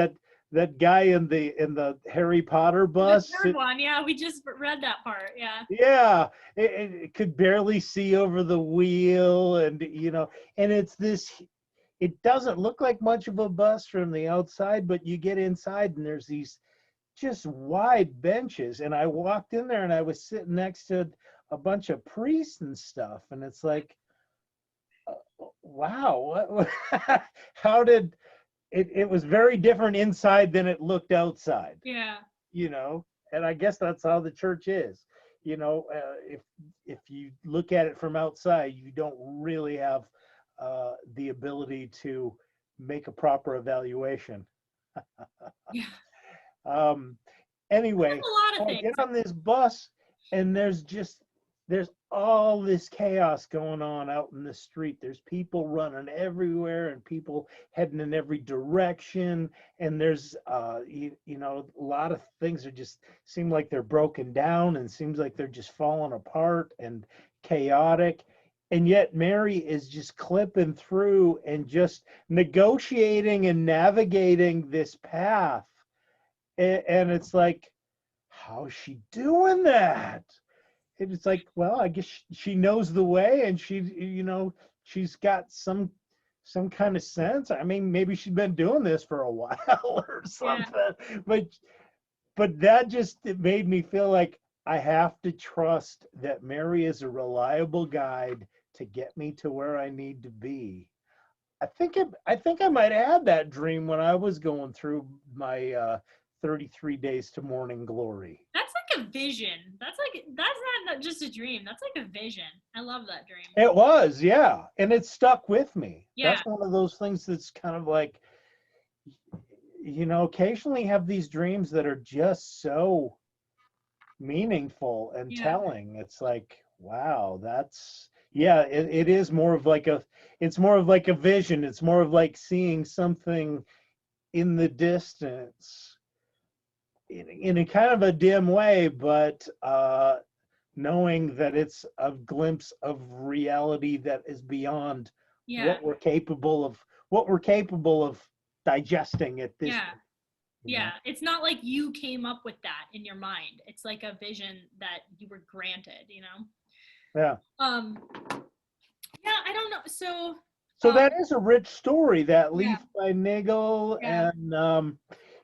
that guy in the Harry Potter bus. The third one, yeah, we just read that part, yeah. Yeah, it could barely see over the wheel, and and it's this. It doesn't look like much of a bus from the outside, but you get inside, and there's these just wide benches, and I walked in there, and I was sitting next to a bunch of priests and stuff, and it's like, wow, how did it was very different inside than it looked outside. Yeah. And I guess that's how the church is. If you look at it from outside, you don't really have the ability to make a proper evaluation. Yeah. Anyway, a lot of I things. get on this bus, and there's all this chaos going on out in the street. There's people running everywhere, and people heading in every direction. And there's, a lot of things that just seem like they're broken down, and seems like they're just falling apart and chaotic. And yet Mary is just clipping through and just negotiating and navigating this path. And it's like, how's she doing that? And it's like, well, I guess she knows the way, and she's got some kind of sense. I mean, maybe she's been doing this for a while or something. Yeah. But that it made me feel like I have to trust that Mary is a reliable guide to get me to where I need to be. I think I might have had that dream when I was going through my 33 days to morning glory. That's like a vision. That's not just a dream. That's like a vision. I love that dream. It was, yeah, and it stuck with me. Yeah. That's one of those things that's kind of like, occasionally have these dreams that are just so meaningful and telling. It's like, wow, that's, yeah, it is more of like it's more of like a vision. It's more of like seeing something in the distance in a kind of a dim way, but knowing that it's a glimpse of reality that is beyond what we're capable of digesting at this point. Yeah, it's not like you came up with that in your mind. It's like a vision that you were granted, Yeah. Yeah, I don't know. So that is a rich story, that Leaf by Niggle, and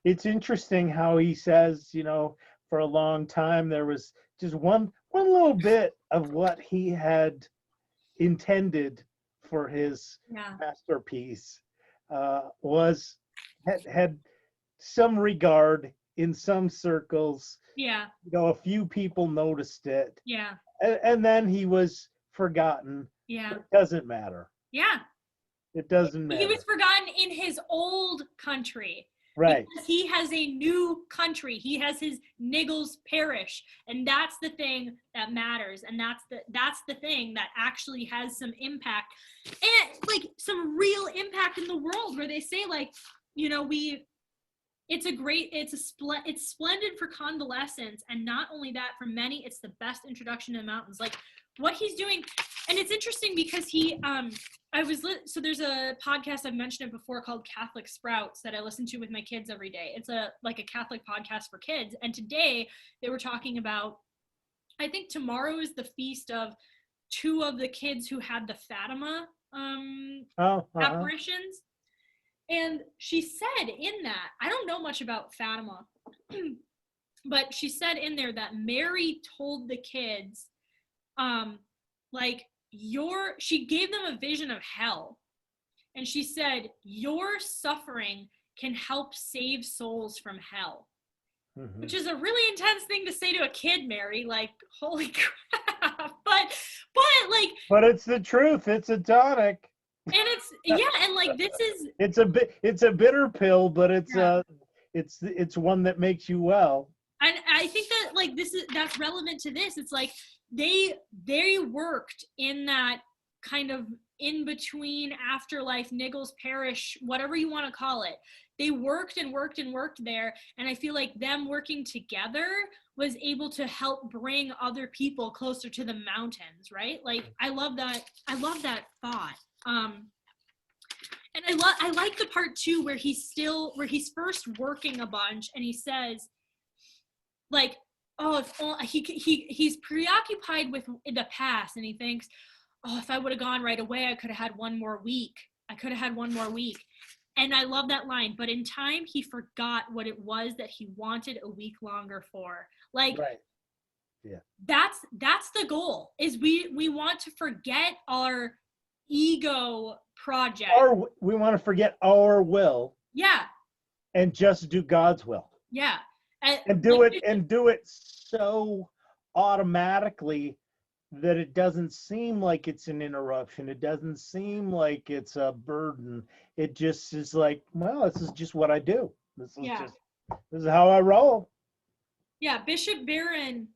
it's interesting how he says, for a long time there was just one little bit of what he had intended for his masterpiece had some regard in some circles. Yeah. A few people noticed it. Yeah. And then he was forgotten. Yeah. It doesn't matter. Yeah. It doesn't matter. He was forgotten in his old country. Right. Because he has a new country. He has his Niggle's parish. And that's the thing that matters. And that's the thing that actually has some impact. And like some real impact in the world, where they say, like, it's splendid for convalescence, and not only that, for many it's the best introduction to the mountains. Like what he's doing. And it's interesting because so there's a podcast, I've mentioned it before, called Catholic Sprouts that I listen to with my kids every day. It's a Catholic podcast for kids, and today they were talking about, I think tomorrow is the feast of two of the kids who had the Fatima apparitions. And she said in that, I don't know much about Fatima, but she said in there that Mary told the kids, she gave them a vision of hell. And she said, your suffering can help save souls from hell. Mm-hmm. Which is a really intense thing to say to a kid, Mary. Like, holy crap. But it's the truth. It's a tonic. And and like this is it's a bitter pill, but it's one that makes you well. And I think that like that's relevant to this. It's like they worked in that kind of in between afterlife, Niggle's parish, whatever you want to call it. They worked and worked and worked there, and I feel like them working together was able to help bring other people closer to the mountains, right? Like I love that thought. And I like the part too where he's first working a bunch, and he says, like, oh, if he's preoccupied with the past, and he thinks, oh, if I would have gone right away, I could have had one more week. And I love that line. But in time, he forgot what it was that he wanted a week longer for. Like, right. Yeah. That's the goal. Is we want to forget our ego project. Or we want to forget our will. Yeah. And just do God's will. Yeah. And do it so automatically that it doesn't seem like it's an interruption. It doesn't seem like it's a burden. It just is like, well, this is just what I do. This is how I roll. Yeah, Bishop Barron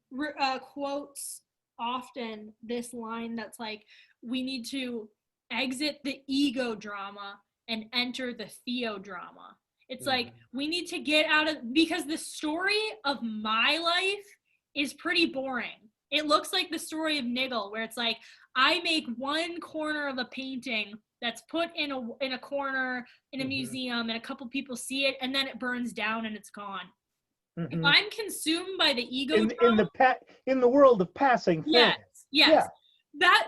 quotes often this line that's like, we need to exit the ego drama and enter the theodrama. It's like, we need to get out of, because the story of my life is pretty boring. It looks like the story of Niggle, where it's like, I make one corner of a painting that's put in a corner in a museum, and a couple people see it, and then it burns down and it's gone. If I'm consumed by the ego drama, in the world of passing things. Yes. Yeah.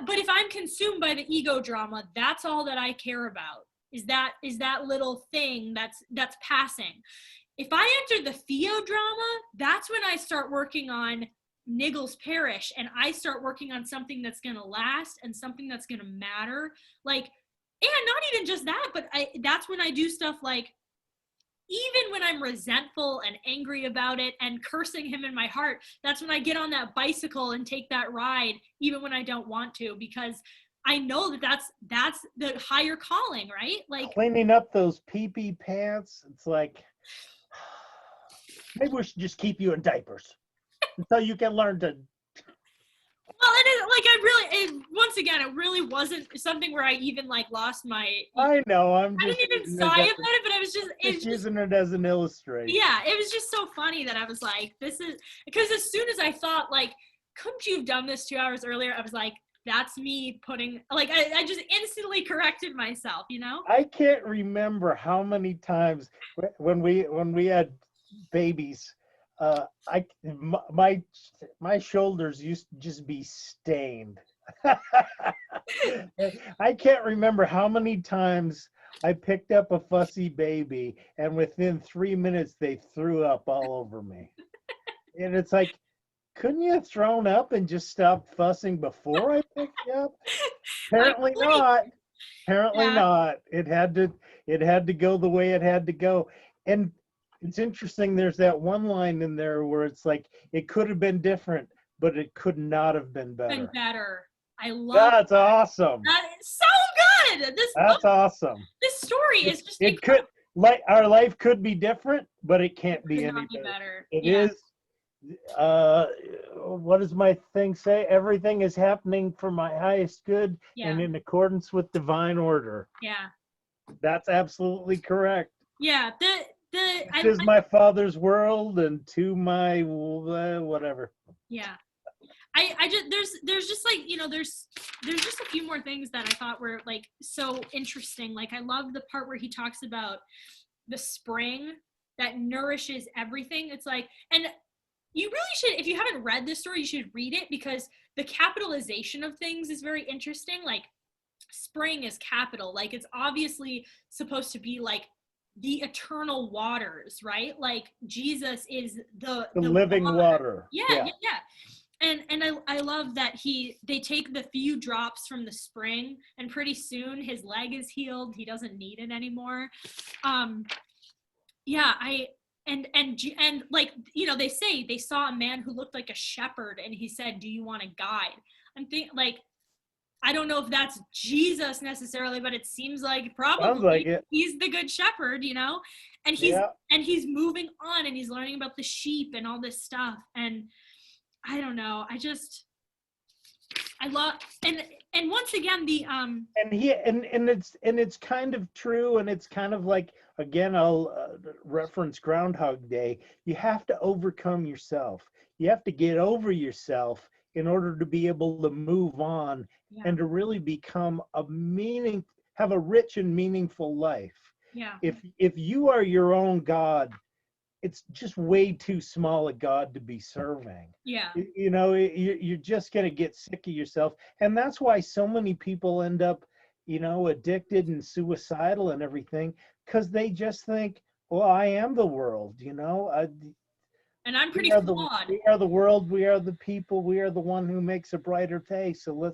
But if I'm consumed by the ego drama, that's all that I care about. Is that little thing that's passing. If I enter the theodrama, that's when I start working on Niggle's parish, and I start working on something that's going to last and something that's going to matter. Like, And not even just that, but that's when I do stuff like, even when I'm resentful and angry about it and cursing him in my heart, that's when I get on that bicycle and take that ride, even when I don't want to, because I know that that's the higher calling, right? Like, cleaning up those pee-pee pants. It's like, maybe we should just keep you in diapers until you can learn to. well, it is like, once again, it really wasn't something where I even like lost my. I know. I didn't even sigh about it, but I was just using it as an illustration. Yeah, it was just so funny that I was like, this is, because as soon as I thought, like, couldn't you have done this 2 hours earlier? I was like, that's me putting, like, I just instantly corrected myself, you know? I can't remember how many times when we had babies, my shoulders used to just be stained. I can't remember how many times I picked up a fussy baby and within 3 minutes they threw up all over me. And it's like, couldn't you have thrown up and just stopped fussing before I picked you up? Apparently not. Apparently not. It had to go the way it had to go. And it's interesting, there's that one line in there where it's like, it could have been different, but it could not have been better. I love That's awesome. That is so good. That's awesome. This story is just it could, like, our life could be different, but it can't be any better. It is what does my thing say? Everything is happening for my highest good and in accordance with divine order. Yeah. That's absolutely correct. Yeah. This is my Father's world and to my whatever. Yeah. I just, there's just like, you know, there's just a few more things that I thought were like so interesting. Like, I love the part where he talks about the spring that nourishes everything. It's like, and you really should, if you haven't read this story, you should read it, because the capitalization of things is very interesting. Like, spring is capital. Like, it's obviously supposed to be like the eternal waters, right? Like, Jesus is the living water. Yeah. And I love that they take the few drops from the spring, and pretty soon his leg is healed. He doesn't need it anymore. And like, you know, they say they saw a man who looked like a shepherd, and he said, "Do you want a guide?" I'm thinking, like, I don't know if that's Jesus necessarily, but it seems like probably sounds like it. He's the good shepherd, you know, and he's moving on, and he's learning about the sheep and all this stuff. And I don't know, I love, and once again, the and it's kind of true, and it's kind of like, again, I'll reference Groundhog Day. You have to overcome yourself. You have to get over yourself in order to be able to move on and to really become have a rich and meaningful life. Yeah. If you are your own God, it's just way too small a God to be serving. Yeah. You know, you're just going to get sick of yourself. And that's why so many people end up, you know, addicted and suicidal and everything, because they just think, well, I am the world, you know. And I'm pretty flawed. We are the world. We are the people. We are the one who makes a brighter day. So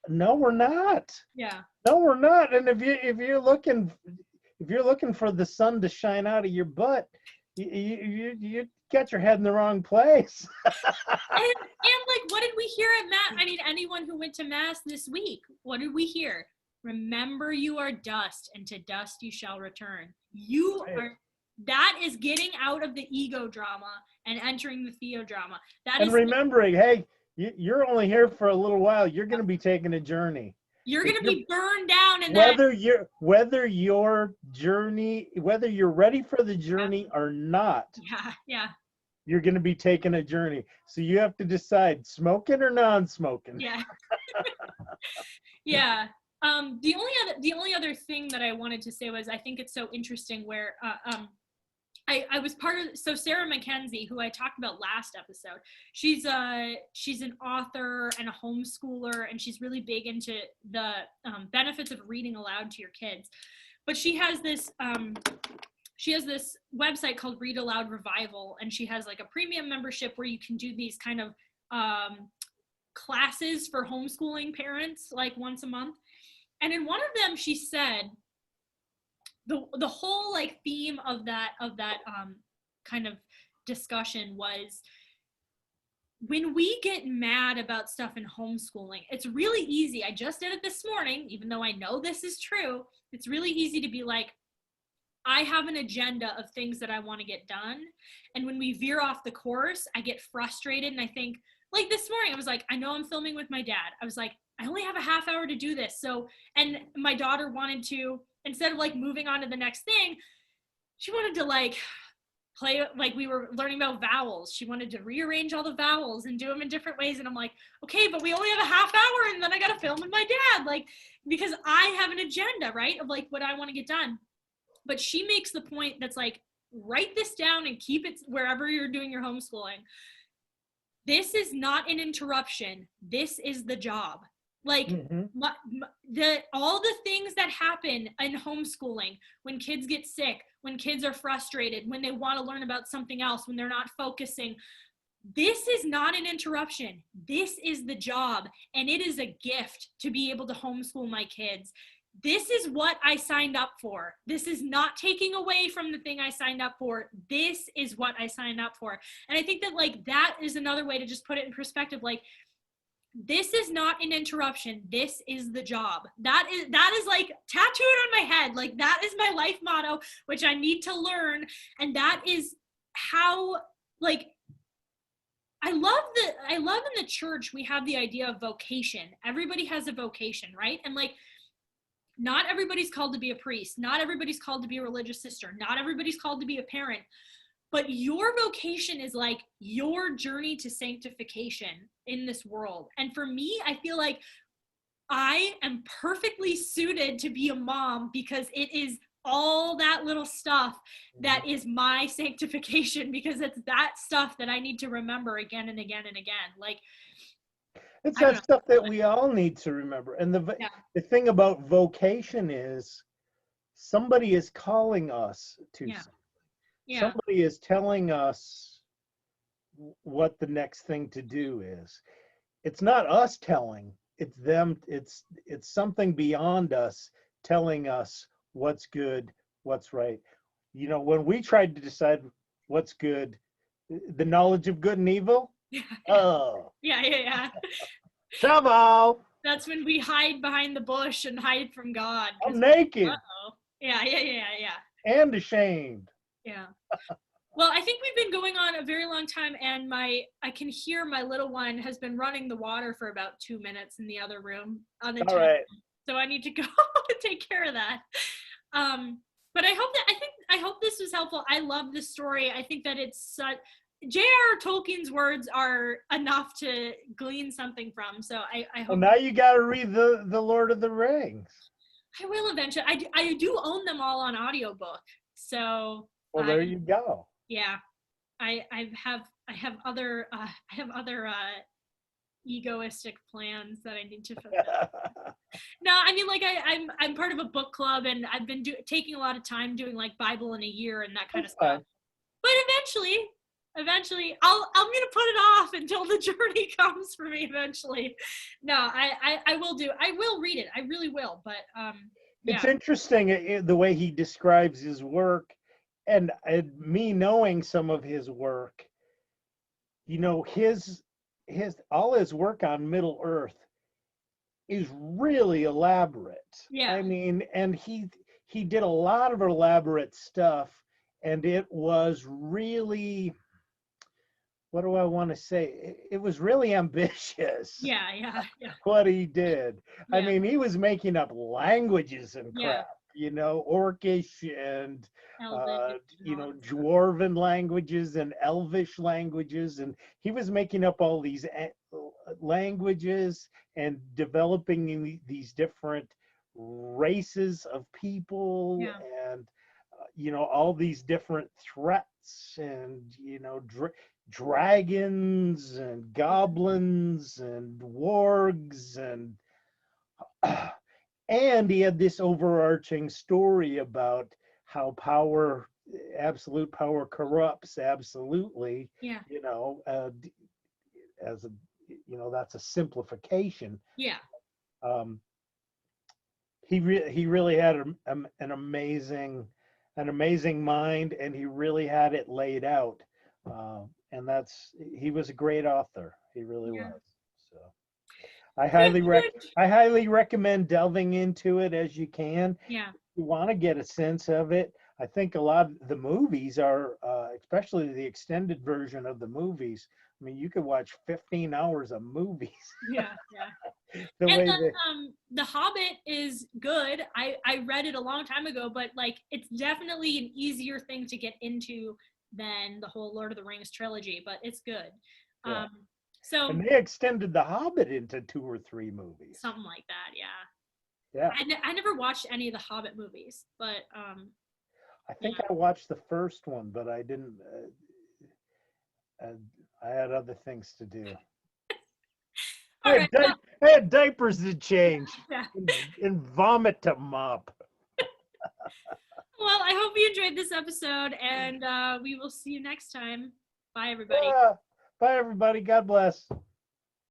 no, we're not. Yeah. No, we're not. And if you're looking for the sun to shine out of your butt, you got your head in the wrong place. and like, what did we hear at Mass? I mean, anyone who went to Mass this week, what did we hear? Remember, you are dust, and to dust you shall return. That is getting out of the ego drama and entering the theodrama. Remembering, hey, you're only here for a little while. You're going to be taking a journey. You're going to be burned down, and whether you're ready for the journey or not. Yeah. You're going to be taking a journey. So you have to decide, smoking or non-smoking. Yeah. Yeah. The only other thing that I wanted to say was, I think it's so interesting where I was part of, so Sarah Mackenzie, who I talked about last episode, she's an author and a homeschooler, and she's really big into the benefits of reading aloud to your kids. But she has this website called Read Aloud Revival, and she has like a premium membership where you can do these kind of classes for homeschooling parents, like once a month. And in one of them, she said, the whole like theme of that kind of discussion was, when we get mad about stuff in homeschooling, it's really easy. I just did it this morning, even though I know this is true. It's really easy to be like, I have an agenda of things that I want to get done. And when we veer off the course, I get frustrated. And I think, like this morning, I was like, I know I'm filming with my dad. I was like, I only have a half hour to do this. So, and my daughter wanted to, instead of like moving on to the next thing, she wanted to like play, like we were learning about vowels. She wanted to rearrange all the vowels and do them in different ways. And I'm like, okay, but we only have a half hour and then I got to film with my dad. Like, because I have an agenda, right? Of like what I want to get done. But she makes the point that's like, write this down and keep it wherever you're doing your homeschooling. This is not an interruption. This is the job. Like all the things that happen in homeschooling, when kids get sick, when kids are frustrated, when they want to learn about something else, when they're not focusing, this is not an interruption. This is the job. And it is a gift to be able to homeschool my kids. This is what I signed up for. This is not taking away from the thing I signed up for. This is what I signed up for. And I think that like that is another way to just put it in perspective. Like, this is not an interruption. This is the job. That is like tattooed on my head. Like, that is my life motto, which I need to learn. And that is how, like, I love in the church, we have the idea of vocation. Everybody has a vocation, right? And like, not everybody's called to be a priest. Not everybody's called to be a religious sister. Not everybody's called to be a parent. But your vocation is like your journey to sanctification in this world. And for me, I feel like I am perfectly suited to be a mom, because it is all that little stuff that is my sanctification, because it's that stuff that I need to remember again and again and again. Like, it's that stuff that we all need to remember. And the thing about vocation is somebody is calling us to something. Somebody is telling us what the next thing to do is. It's not us telling, it's them. It's something beyond us telling us what's good, what's right. You know, when we tried to decide what's good, the knowledge of good and evil. Trouble. That's when we hide behind the bush and hide from God. I'm naked. Yeah. And ashamed. Yeah. Well, I think we've been going on a very long time, and I can hear my little one has been running the water for about 2 minutes in the other room on the right. So I need to go take care of that. But I hope this was helpful. I love this story. I think that it's such, JRR Tolkien's words are enough to glean something from. So I hope. Well, now you got to read the Lord of the Rings. I will eventually. I do own them all on audiobook. So. Well, there you go. Yeah, I have other egoistic plans that I need to fulfill. No, I mean, like I'm part of a book club, and I've been taking a lot of time doing like Bible in a year and that kind of stuff. But eventually, I'm gonna put it off until the journey comes for me. Eventually, no, I will read it. I really will. But it's interesting the way he describes his work. And me knowing some of his work, you know, all his work on Middle Earth is really elaborate. Yeah. I mean, and he did a lot of elaborate stuff, and it was really, what do I want to say? It was really ambitious. Yeah. What he did. Yeah. I mean, he was making up languages and crap. You know, Orcish and you know, Dwarven languages and Elvish languages, and he was making up all these languages and developing these different races of people, and you know, all these different threats, and you know, dragons and goblins and wargs and. And he had this overarching story about how absolute power corrupts absolutely. Yeah. You know, as a, you know, that's a simplification. Yeah. he really had an amazing mind, and he really had it laid out. And he was a great author. He really Yeah. was. So I highly recommend delving into it as you can. Yeah. If you want to get a sense of it. I think a lot of the movies are, especially the extended version of the movies. I mean, you could watch 15 hours of movies. Yeah. Yeah. The The Hobbit is good. I read it a long time ago, but like it's definitely an easier thing to get into than the whole Lord of the Rings trilogy, but it's good. Yeah. So and they extended the Hobbit into 2 or 3 movies. Something like that, yeah. Yeah. I never watched any of the Hobbit movies, but I think I watched the first one, but I didn't. I had other things to do. I had diapers to change and vomit to mop. Well, I hope you enjoyed this episode, and we will see you next time. Bye, everybody. Bye, everybody. God bless.